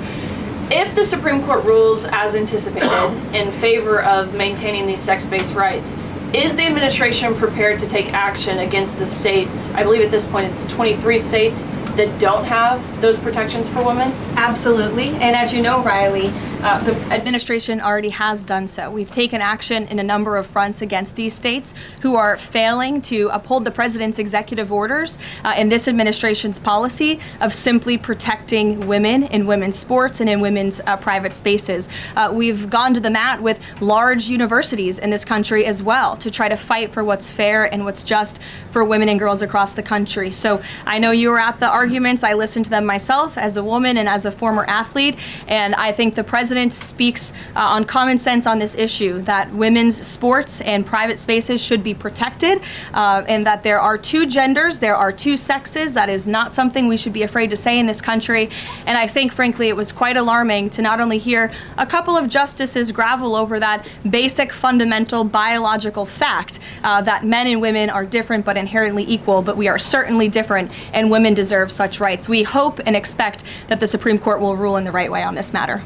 If the Supreme Court rules as anticipated in favor of maintaining these sex-based rights, is the administration prepared to take action against the states? I believe at this point it's 23 states that don't have those protections for women? Absolutely. And as you know, Riley, the administration already has done so. We've taken action in a number of fronts against these states who are failing to uphold the president's executive orders in this administration's policy of simply protecting women in women's sports and in women's private spaces. We've gone to the mat with large universities in this country as well to try to fight for what's fair and what's just for women and girls across the country. So I know you were at the arguments. I listened to them myself as a woman and as a former athlete, and I think the president president speaks on common sense on this issue, that women's sports and private spaces should be protected, and that there are two genders, there are two sexes. That is not something we should be afraid to say in this country. And I think, frankly, it was quite alarming to not only hear a couple of justices gravel over that basic, fundamental, biological fact that men and women are different but inherently equal, but we are certainly different, and women deserve such rights. We hope and expect that the Supreme Court will rule in the right way on this matter.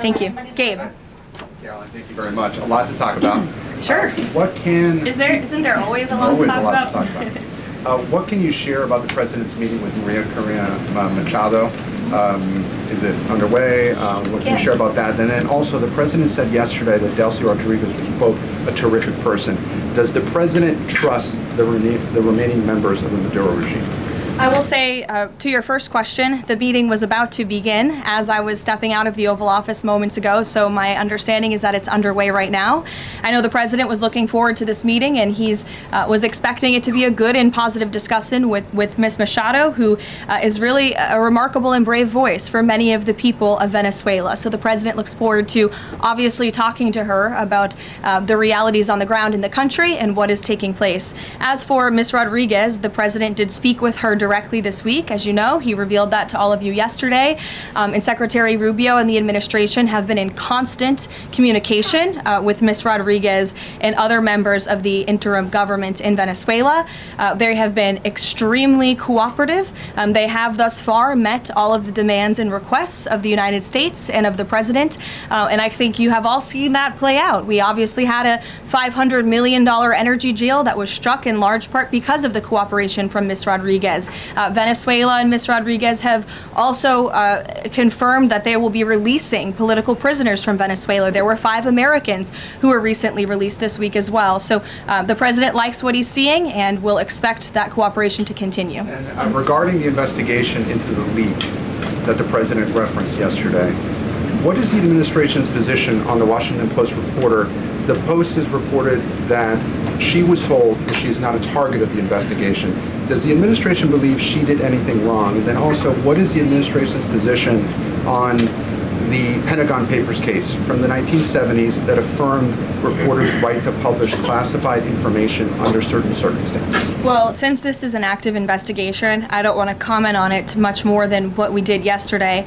Thank you. Gabe. Karoline, thank you very much. A lot to talk about. Sure. Isn't there always a lot to talk about? What can you share about the president's meeting with Maria Corina Machado? Is it underway? What can you share about that? And then also, the president said yesterday that Delcy Rodriguez was, quote, a terrific person. Does the president trust the remaining members of the Maduro regime? I will say, to your first question, the meeting was about to begin as I was stepping out of the Oval Office moments ago, so my understanding is that it's underway right now. I know the president was looking forward to this meeting, and he's was expecting it to be a good and positive discussion with Ms. Machado, who is really a remarkable and brave voice for many of the people of Venezuela. So the president looks forward to obviously talking to her about the realities on the ground in the country and what is taking place. As for Ms. Rodriguez, the president did speak with her directly this week. As you know, he revealed that to all of you yesterday. And Secretary Rubio and the administration have been in constant communication with Ms. Rodriguez and other members of the interim government in Venezuela. They have been extremely cooperative. They have thus far met all of the demands and requests of the United States and of the president. And I think you have all seen that play out. We obviously had a $500 million energy deal that was struck in large part because of the cooperation from Ms. Rodriguez. Venezuela and Ms. Rodriguez have also confirmed that they will be releasing political prisoners from Venezuela. There were 5 Americans who were recently released this week as well. So the president likes what he's seeing and will expect that cooperation to continue. And regarding the investigation into the leak that the president referenced yesterday, what is the administration's position on the Washington Post reporter? The Post has reported that she was told that she is not a target of the investigation. Does the administration believe she did anything wrong? And then also, what is the administration's position on the Pentagon Papers case from the 1970s that affirmed reporters' right to publish classified information under certain circumstances? Well, since this is an active investigation, I don't want to comment on it much more than what we did yesterday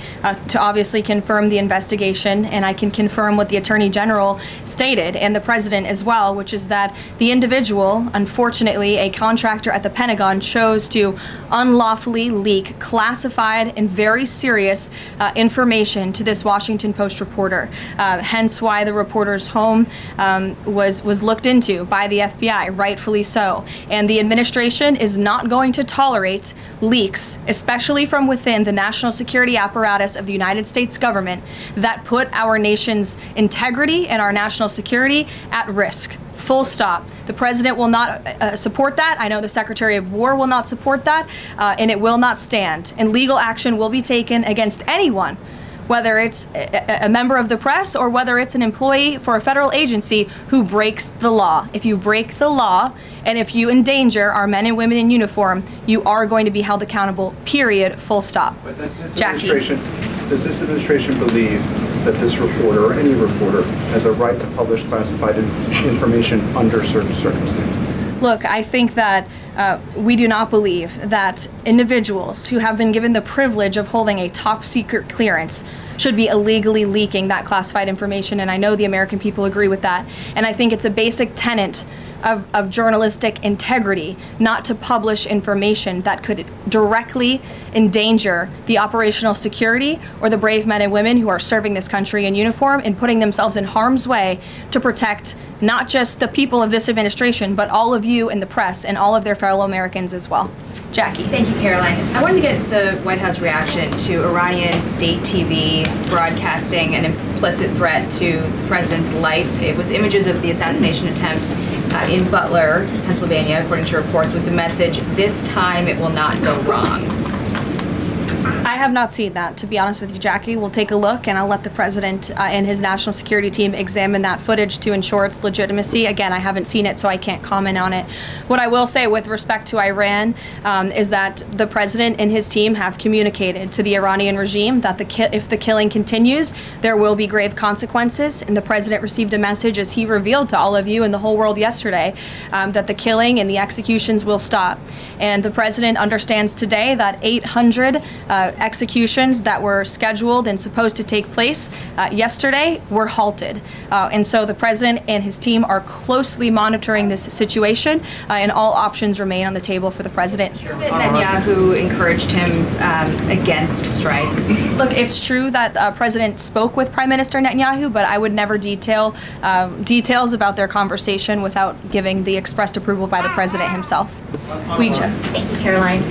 to obviously confirm the investigation, and I can confirm what the Attorney General stated and the President as well, which is that the individual, unfortunately a contractor at the Pentagon, chose to unlawfully leak classified and very serious information to this Washington Post reporter, hence why the reporter's home was looked into by the FBI, rightfully so. And the administration is not going to tolerate leaks, especially from within the national security apparatus of the United States government, that put our nation's integrity and our national security at risk. Full stop. The president will not support that. I know the Secretary of War will not support that, and it will not stand. And legal action will be taken against anyone, whether it's a member of the press or whether it's an employee for a federal agency who breaks the law. If you break the law and if you endanger our men and women in uniform, you are going to be held accountable, period, full stop. But Jackie. Does this administration believe that this reporter or any reporter has a right to publish classified information under certain circumstances? Look, I think that we do not believe that individuals who have been given the privilege of holding a top secret clearance should be illegally leaking that classified information, and I know the American people agree with that. And I think it's a basic tenet of journalistic integrity not to publish information that could directly endanger the operational security or the brave men and women who are serving this country in uniform and putting themselves in harm's way to protect not just the people of this administration, but all of you in the press and all of their fellow Americans as well. Jackie. Thank you, Karoline. I wanted to get the White House reaction to Iranian state TV broadcasting an implicit threat to the president's life. It was images of the assassination attempt in Butler, Pennsylvania, according to reports, with the message, "This time it will not go wrong." I have not seen that, to be honest with you, Jackie. We'll take a look, and I'll let the president and his national security team examine that footage to ensure its legitimacy. Again, I haven't seen it, so I can't comment on it. What I will say with respect to Iran is that the president and his team have communicated to the Iranian regime that if the killing continues, there will be grave consequences. And the president received a message, as he revealed to all of you and the whole world yesterday, that the killing and the executions will stop. And the president understands today that 800 executions that were scheduled and supposed to take place yesterday were halted. And so the president and his team are closely monitoring this situation, and all options remain on the table for the president. Netanyahu encouraged him against strikes. Look, it's true that the president spoke with Prime Minister Netanyahu, but I would never details about their conversation without giving the expressed approval by the president himself. Thank you, Caroline.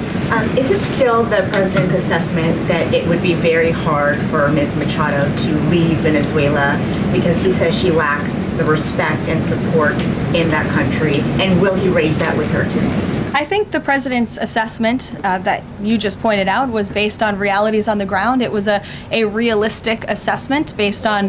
Is it still the president's assessment that it would be very hard for Ms. Machado to leave Venezuela because he says she lacks the respect and support in that country? And will he raise that with her today? I think the president's assessment that you just pointed out was based on realities on the ground. It was a realistic assessment based on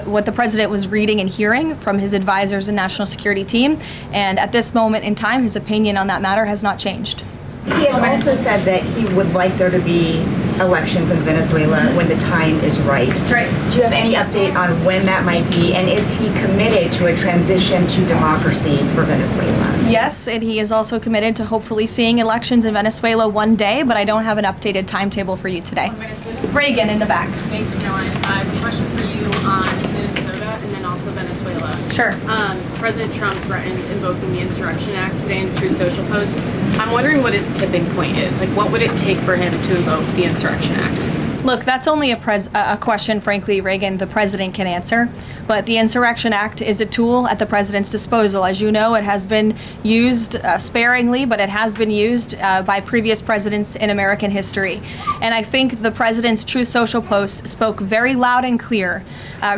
what the president was reading and hearing from his advisors and national security team. And at this moment in time, his opinion on that matter has not changed. He has also said that he would like there to be elections in Venezuela when the time is right. That's right. Do you have any update on when that might be? And is he committed to a transition to democracy for Venezuela? Yes, and he is also committed to hopefully seeing elections in Venezuela one day, but I don't have an updated timetable for you today. Reagan in the back. Thanks, Caroline. I have a question for you on Minnesota and then also Venezuela. Sure. President Trump threatened invoking the Insurrection Act today in Truth Social Post. I'm wondering what his tipping point is. Like, what would it take for him to invoke the Insurrection Act? Look, that's only a question, frankly, Reagan, the president can answer. But the Insurrection Act is a tool at the president's disposal. As you know, it has been used sparingly, but it has been used by previous presidents in American history. And I think the president's Truth Social post spoke very loud and clear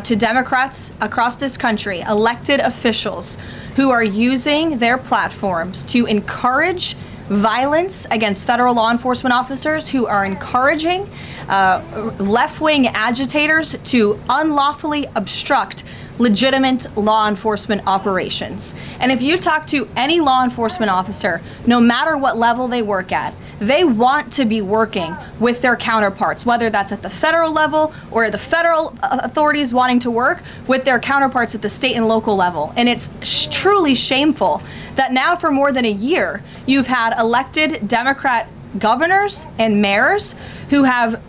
to Democrats across this country, elected officials who are using their platforms to encourage violence against federal law enforcement officers, who are encouraging left-wing agitators to unlawfully obstruct legitimate law enforcement operations. And if you talk to any law enforcement officer, no matter what level they work at, they want to be working with their counterparts, whether that's at the federal level or the federal authorities wanting to work with their counterparts at the state and local level. And it's truly shameful that now for more than a year, you've had elected Democrat governors and mayors who have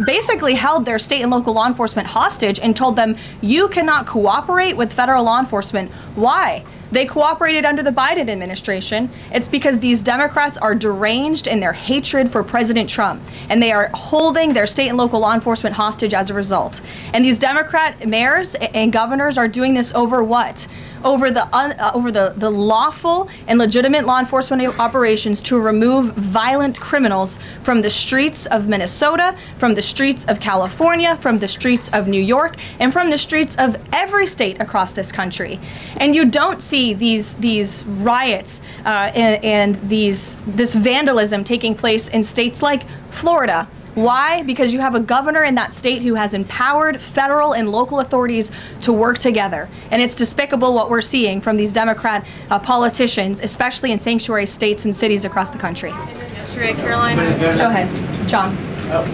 basically held their state and local law enforcement hostage and told them, you cannot cooperate with federal law enforcement. Why? They cooperated under the Biden administration. It's because these Democrats are deranged in their hatred for President Trump, and they are holding their state and local law enforcement hostage as a result. And these Democrat mayors and governors are doing this over what? Over the lawful and legitimate law enforcement operations to remove violent criminals from the streets of Minnesota, from the streets of California, from the streets of New York, and from the streets of every state across this country. And you don't see these riots and this vandalism taking place in states like Florida. Why? Because you have a governor in that state who has empowered federal and local authorities to work together. And it's despicable what we're seeing from these Democrat politicians, especially in sanctuary states and cities across the country. Yesterday, Caroline. Go ahead, John.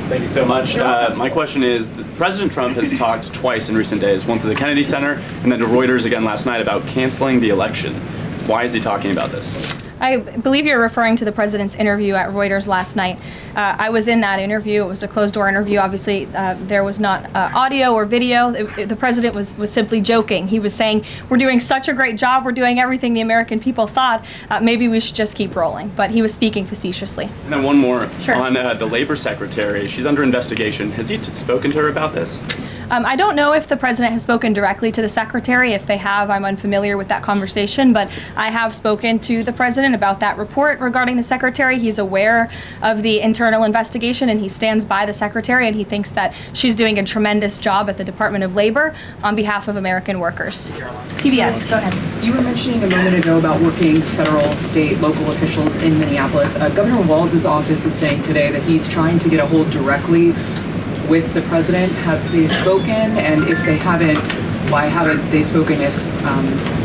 Thank you so much. My question is, President Trump has talked twice in recent days, once at the Kennedy Center and then to Reuters again last night, about canceling the election. Why is he talking about this? I believe you're referring to the president's interview at Reuters last night. I was in that interview. It was a closed-door interview. Obviously, there was not audio or video. The president was simply joking. He was saying, we're doing such a great job. We're doing everything the American people thought. Maybe we should just keep rolling. But he was speaking facetiously. And then one more. Sure. On the labor secretary. She's under investigation. Has he spoken to her about this? I don't know if the president has spoken directly to the secretary. If they have, I'm unfamiliar with that conversation, but I have spoken to the president about that report regarding the secretary. He's aware of the internal investigation and he stands by the secretary, and he thinks that she's doing a tremendous job at the Department of Labor on behalf of American workers. PBS, go ahead. You were mentioning a moment ago about working federal, state, local officials in Minneapolis. Governor Walz's office is saying today that he's trying to get a hold directly with the president. Have they spoken? And if they haven't, why haven't they spoken? If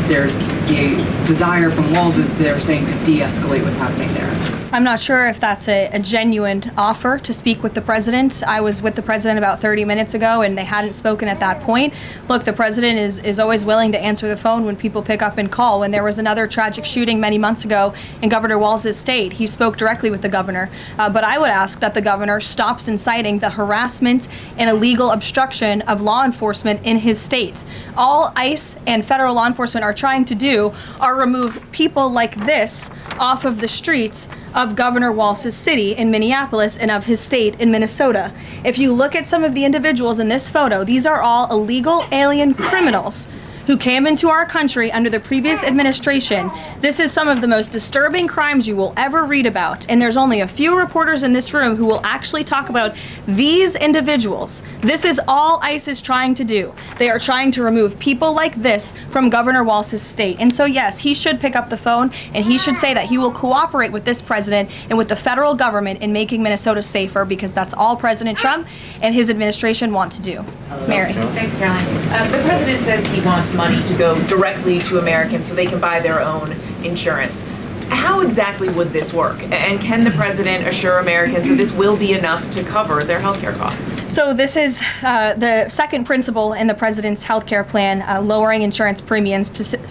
there's a desire from Walz, they're saying to de-escalate what's happening there. I'm not sure if that's a genuine offer to speak with the president. I was with the president about 30 minutes ago and they hadn't spoken at that point. Look, the president is always willing to answer the phone when people pick up and call. When there was another tragic shooting many months ago in Governor Walz's state, he spoke directly with the governor. But I would ask that the governor stops inciting the harassment and illegal obstruction of law enforcement in his state. All ICE and federal law enforcement are trying to do are remove people like this off of the streets of Governor Walz's city in Minneapolis and of his state in Minnesota. If you look at some of the individuals in this photo, these are all illegal alien criminals who came into our country under the previous administration. This is some of the most disturbing crimes you will ever read about, and there's only a few reporters in this room who will actually talk about these individuals. This is all ICE is trying to do. They are trying to remove people like this from Governor Walz's state. And so yes, he should pick up the phone and he should say that he will cooperate with this president and with the federal government in making Minnesota safer, because that's all President Trump and his administration want to do. Mary. Thanks, Caroline. The president says he wants money to go directly to Americans so they can buy their own insurance. How exactly would this work? And can the president assure Americans that this will be enough to cover their health care costs? So this is the second principle in the president's health care plan, lowering insurance premiums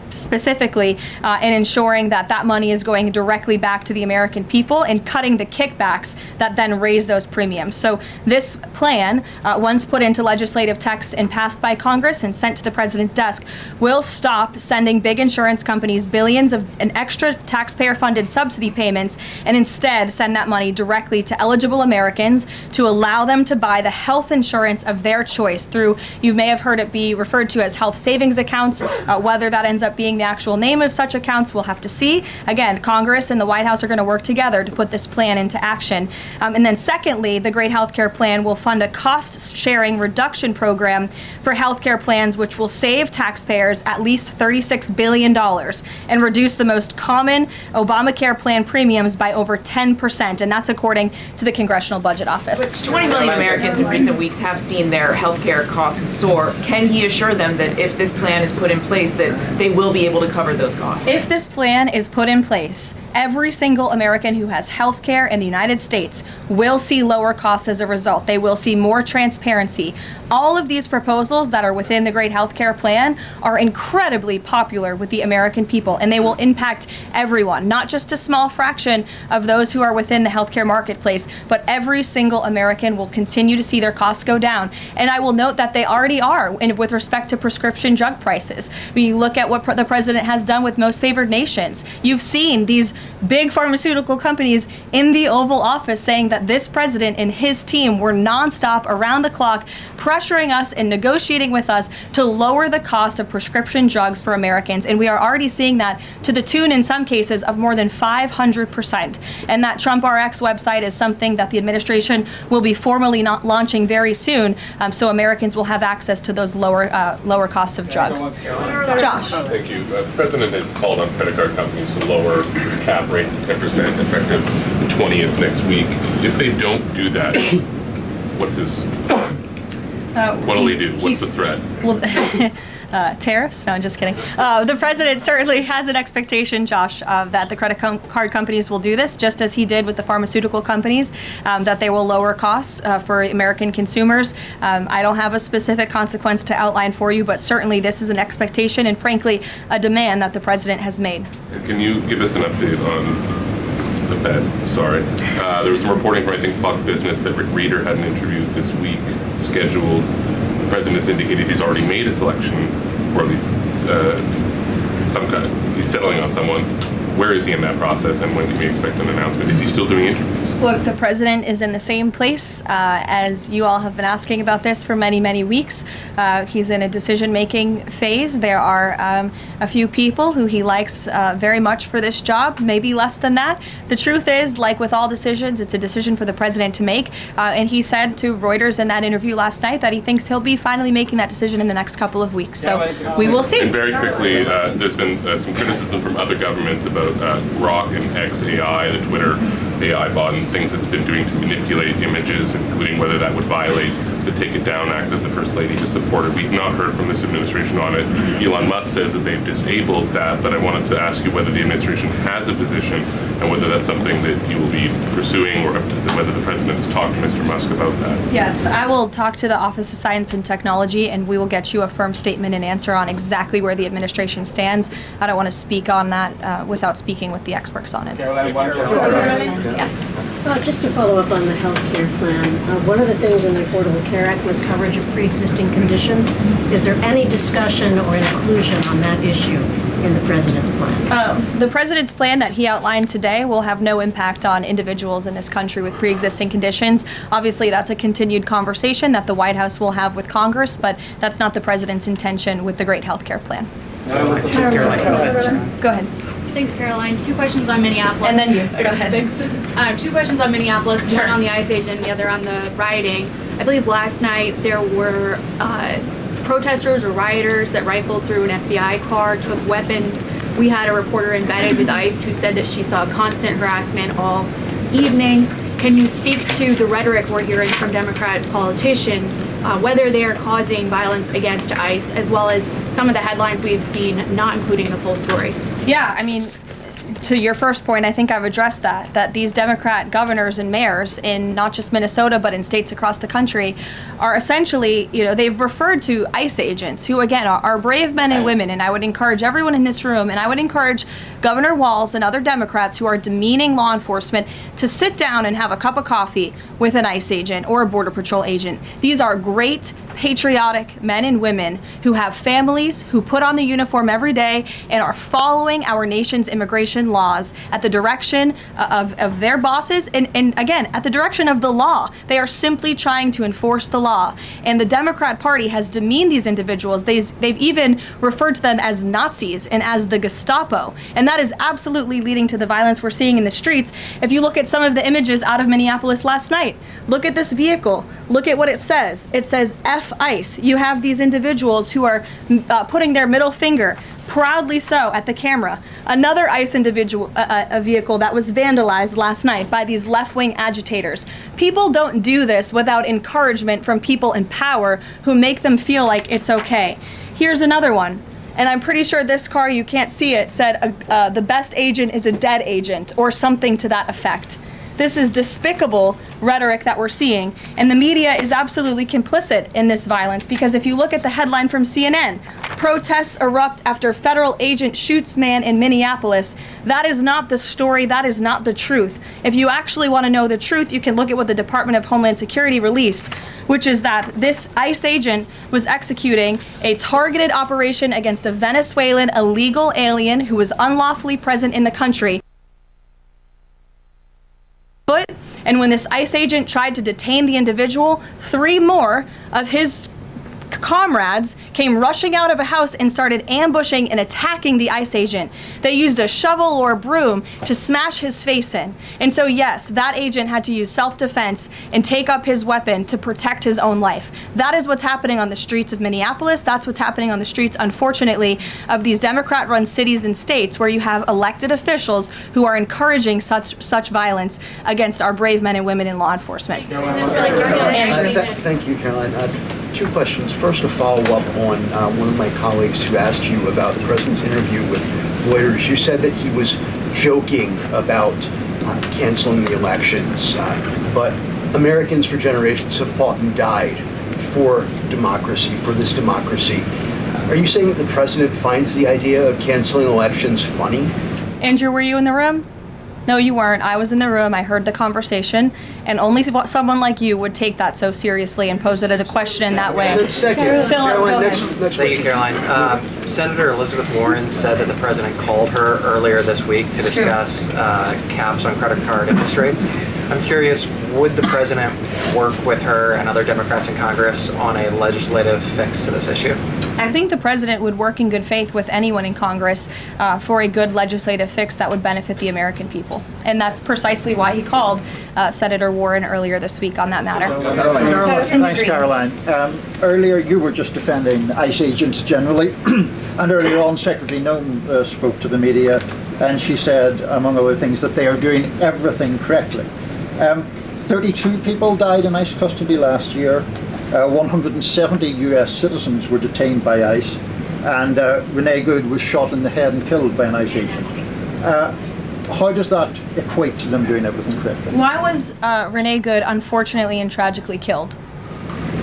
specifically and ensuring that that money is going directly back to the American people and cutting the kickbacks that then raise those premiums. So this plan, once put into legislative text and passed by Congress and sent to the president's desk, will stop sending big insurance companies billions of an extra taxpayer-funded subsidy payments and instead send that money directly to eligible Americans to allow them to buy the health insurance of their choice through, you may have heard it be referred to as health savings accounts. Whether that ends up being the actual name of such accounts, we'll have to see. Again, Congress and the White House are going to work together to put this plan into action. And then secondly, the Great Healthcare Plan will fund a cost-sharing reduction program for healthcare plans, which will save taxpayers at least $36 billion and reduce the most common Obamacare plan premiums by over 10%, and that's according to the Congressional Budget Office. But 20 million Americans in recent weeks have seen their health care costs soar. Can he assure them that if this plan is put in place, that they will be able to cover those costs? If this plan is put in place, every single American who has health care in the United States will see lower costs as a result. They will see more transparency. All of these proposals that are within the Great Healthcare Plan are incredibly popular with the American people, and they will impact everyone, not just a small fraction of those who are within the healthcare marketplace, but every single American will continue to see their costs go down. And I will note that they already are with respect to prescription drug prices. When you look at what the president has done with most favored nations, you've seen these big pharmaceutical companies in the Oval Office saying that this president and his team were nonstop, around the clock, pressuring us and negotiating with us to lower the cost of prescription drugs for Americans. And we are already seeing that to the tune, in some cases, of more than 500%. And that Trump RX website is something that the administration will be formally launching very soon, so Americans will have access to those lower costs of drugs. Josh. Thank you. The president has called on credit card companies to lower the cap rate to 10% effective the 20th next week. If they don't do that, what's his... what'll he do? What's the threat? Well, tariffs? No, I'm just kidding. The president certainly has an expectation, Josh, that the credit card companies will do this, just as he did with the pharmaceutical companies, that they will lower costs for American consumers. I don't have a specific consequence to outline for you, but certainly this is an expectation and, frankly, a demand that the president has made. And can you give us an update on the Fed? Sorry. There was some reporting from, I think, Fox Business that Rick Reeder had an interview this week scheduled. The president's indicated he's already made a selection, or at least some kind. He's settling on someone. Where is he in that process, and when can we expect an announcement? Is he still doing interviews? Look, the president is in the same place as you all have been asking about this for many, many weeks. He's in a decision-making phase. There are a few people who he likes very much for this job, maybe less than that. The truth is, like with all decisions, it's a decision for the president to make. And he said to Reuters in that interview last night that he thinks he'll be finally making that decision in the next couple of weeks. So we will see. And very quickly, there's been some criticism from other governments about Grok and XAI, the Twitter AI bot, and things it's been doing to manipulate images, including whether that would violate the Take It Down Act that the First Lady has supported. We've not heard from this administration on it. Elon Musk says that they've disabled that, but I wanted to ask you whether the administration has a position and whether that's something that you will be pursuing, or whether the president has talked to Mr. Musk about that. Yes, I will talk to the Office of Science and Technology, and we will get you a firm statement and answer on exactly where the administration stands. I don't want to speak on that without speaking with the experts on it. Yes. Just to follow up on the health care plan, one of the things in the Affordable Care Act was coverage of pre-existing conditions. Is there any discussion or inclusion on that issue in the president's plan? The president's plan that he outlined today will have no impact on individuals in this country with pre-existing conditions. Obviously, that's a continued conversation that the White House will have with Congress, but that's not the president's intention with the great health care plan. Go ahead. Thanks, Caroline. Two questions on Minneapolis. And then you. Go ahead. Thanks. Two questions on Minneapolis, one on the ICE agent and the other on the rioting. I believe last night there were protesters or rioters that rifled through an FBI car, took weapons. We had a reporter embedded with ICE who said that she saw constant harassment all evening. Can you speak to the rhetoric we're hearing from Democrat politicians, whether they are causing violence against ICE, as well as some of the headlines we've seen not including the full story? Yeah, I mean, to your first point, I think I've addressed that these Democrat governors and mayors in not just Minnesota, but in states across the country are essentially, they've referred to ICE agents who, again, are brave men and women. And I would encourage everyone in this room, and I would encourage Governor Walz and other Democrats who are demeaning law enforcement to sit down and have a cup of coffee with an ICE agent or a Border Patrol agent. These are great, patriotic men and women who have families, who put on the uniform every day and are following our nation's immigration laws at the direction of their bosses and again, at the direction of the law. They are simply trying to enforce the law. And the Democrat Party has demeaned these individuals. They've even referred to them as Nazis and as the Gestapo. And that is absolutely leading to the violence we're seeing in the streets. If you look at some of the images out of Minneapolis last night, look at this vehicle. Look at what it says. It says F ICE. You have these individuals who are putting their middle finger, proudly so, at the camera. Another ICE individual, a vehicle that was vandalized last night by these left-wing agitators. People don't do this without encouragement from people in power who make them feel like it's okay. Here's another one. And I'm pretty sure this car, you can't see it, said the best agent is a dead agent, or something to that effect. This is despicable rhetoric that we're seeing, and the media is absolutely complicit in this violence, because if you look at the headline from CNN, protests erupt after federal agent shoots man in Minneapolis, that is not the story, that is not the truth. If you actually want to know the truth, you can look at what the Department of Homeland Security released, which is that this ICE agent was executing a targeted operation against a Venezuelan illegal alien who was unlawfully present in the country. And when this ICE agent tried to detain the individual, 3 more of his comrades came rushing out of a house and started ambushing and attacking the ICE agent. They used a shovel or a broom to smash his face in. And so yes, that agent had to use self-defense and take up his weapon to protect his own life. That is what's happening on the streets of Minneapolis. That's what's happening on the streets, unfortunately, of these Democrat-run cities and states where you have elected officials who are encouraging such violence against our brave men and women in law enforcement. Thank you, Caroline. 2 questions. First, a follow-up on one of my colleagues who asked you about the president's interview with Reuters. You said that he was joking about canceling the elections, but Americans for generations have fought and died for democracy, for this democracy. Are you saying that the president finds the idea of canceling elections funny? Andrew, were you in the room? No, you weren't. I was in the room. I heard the conversation. And only someone like you would take that so seriously and pose it as a question in that way. Philip, go ahead. Thank you, Caroline. Senator Elizabeth Warren said that the president called her earlier this week to discuss caps on credit card interest rates. I'm curious, would the president work with her and other Democrats in Congress on a legislative fix to this issue? I think the president would work in good faith with anyone in Congress for a good legislative fix that would benefit the American people. And that's precisely why he called Senator Warren earlier this week on that matter. Thanks, Caroline. Earlier, you were just defending ICE agents generally, and earlier on, Secretary Noem spoke to the media, and she said, among other things, that they are doing everything correctly. 32 people died in ICE custody last year. 170 US citizens were detained by ICE, and Renee Good was shot in the head and killed by an ICE agent. How does that equate to them doing everything correctly? Why was Renee Good unfortunately and tragically killed?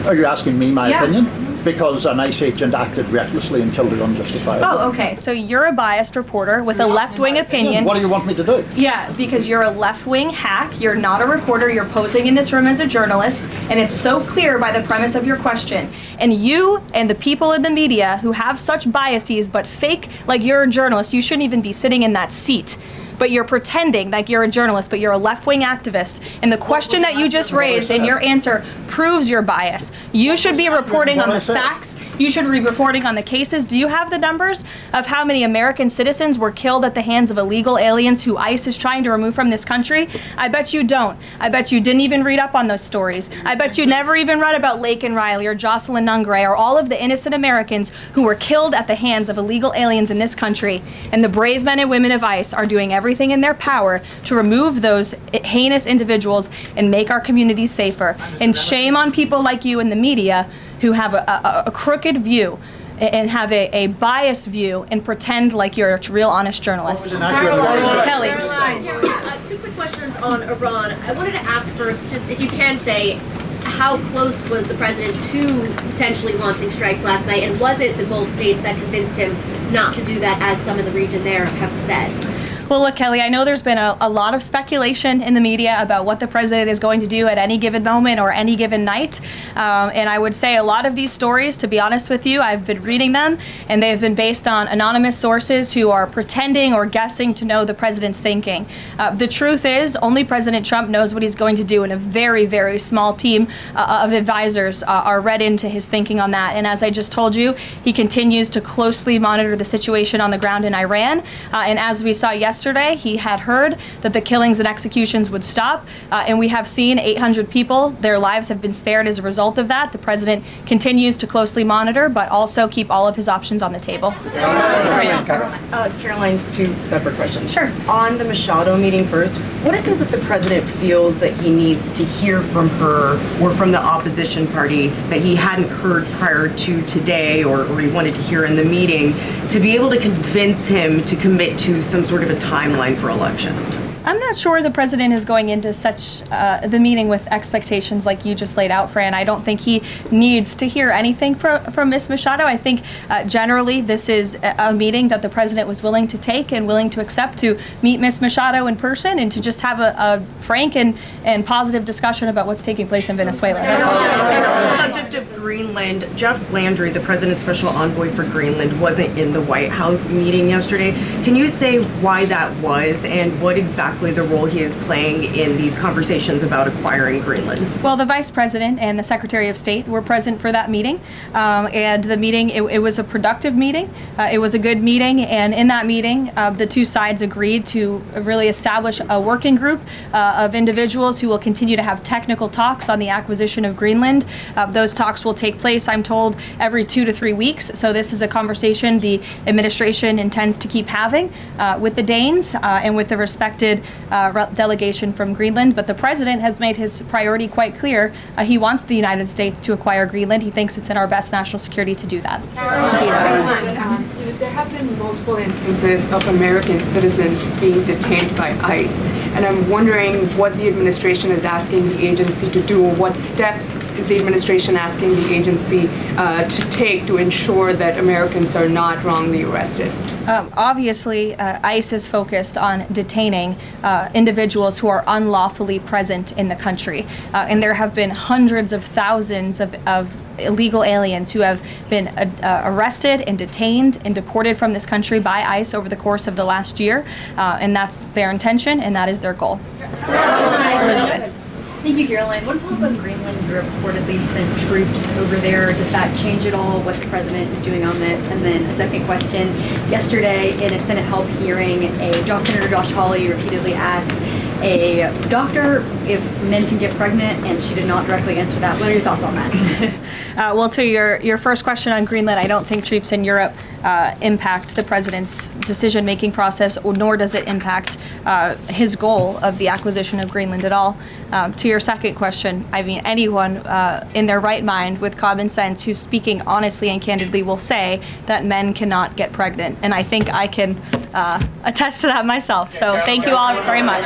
Are you asking me my opinion? Because an ICE agent acted recklessly and killed her unjustifiably. Oh, okay. So you're a biased reporter with a left-wing opinion. What do you want me to do? Yeah, because you're a left-wing hack. You're not a reporter. You're posing in this room as a journalist, and it's so clear by the premise of your question. And you and the people in the media who have such biases but fake like you're a journalist, you shouldn't even be sitting in that seat. But you're pretending like you're a journalist, but you're a left-wing activist. And the question that you just raised and your answer proves your bias. You should be reporting on the facts. You should be reporting on the cases. Do you have the numbers of how many American citizens were killed at the hands of illegal aliens who ICE is trying to remove from this country? I bet you don't. I bet you didn't even read up on those stories. I bet you never even read about Laken Riley or Jocelyn Nungray or all of the innocent Americans who were killed at the hands of illegal aliens in this country. And the brave men and women of ICE are doing everything in their power to remove those heinous individuals and make our communities safer. And shame on people like you in the media who have a crooked view and have a biased view and pretend like you're a real honest journalist. Kelly. Two quick questions on Iran. I wanted to ask first, just if you can say, how close was the president to potentially launching strikes last night, and was it the Gulf states that convinced him not to do that, as some of the region there have said? Well, look, Kelly, I know there's been a lot of speculation in the media about what the president is going to do at any given moment or any given night. And I would say a lot of these stories, to be honest with you, I've been reading them, and they've been based on anonymous sources who are pretending or guessing to know the president's thinking. The truth is, only President Trump knows what he's going to do, and a very, very small team of advisors are read into his thinking on that. And as I just told you, he continues to closely monitor the situation on the ground in Iran. And as we saw yesterday, he had heard that the killings and executions would stop, and we have seen 800 people, their lives have been spared as a result of that. The president continues to closely monitor, but also keep all of his options on the table. Caroline, two separate questions. Sure. On the Machado meeting first, what is it that the president feels that he needs to hear from her or from the opposition party that he hadn't heard prior to today, or he wanted to hear in the meeting, to be able to convince him to commit to some sort of a timeline for elections? I'm not sure the president is going into such the meeting with expectations like you just laid out, Fran. I don't think he needs to hear anything from Ms. Machado. I think generally this is a meeting that the president was willing to take and willing to accept to meet Ms. Machado in person and to just have a frank and positive discussion about what's taking place in Venezuela. That's all. And on the subject of Greenland, Jeff Landry, the president's special envoy for Greenland, wasn't in the White House meeting yesterday. Can you say why that was and what exactly the role he is playing in these conversations about acquiring Greenland? Well, the Vice President and the Secretary of State were present for that meeting, and the meeting, it was a productive meeting. It was a good meeting, and in that meeting, the two sides agreed to really establish a working group of individuals who will continue to have technical talks on the acquisition of Greenland. Those talks will take place, I'm told, every 2 to 3 weeks, so this is a conversation the administration intends to keep having with the Danes and with the respected delegation from Greenland. But the president has made his priority quite clear. He wants the United States to acquire Greenland. He thinks it's in our best national security to do that. There have been multiple instances of American citizens being detained by ICE, and I'm wondering what the administration is asking the agency to do. What steps is the administration asking the agency to take to ensure that Americans are not wrongly arrested? Obviously, ICE is focused on detaining individuals who are unlawfully present in the country. And there have been hundreds of thousands of illegal aliens who have been arrested and detained and deported from this country by ICE over the course of the last year. And that's their intention, and that is their goal. Elizabeth. Thank you, Caroline. What about when Greenland Europe reportedly sent troops over there? Does that change at all what the president is doing on this? And then a second question. Yesterday, in a Senate help hearing, Senator Josh Hawley repeatedly asked a doctor if men can get pregnant, and she did not directly answer that. What are your thoughts on that? Well, to your first question on Greenland, I don't think troops in Europe impact the president's decision-making process, nor does it impact his goal of the acquisition of Greenland at all. To your second question, I mean, anyone in their right mind with common sense who's speaking honestly and candidly will say that men cannot get pregnant. And I think I can attest to that myself. So thank you all very much.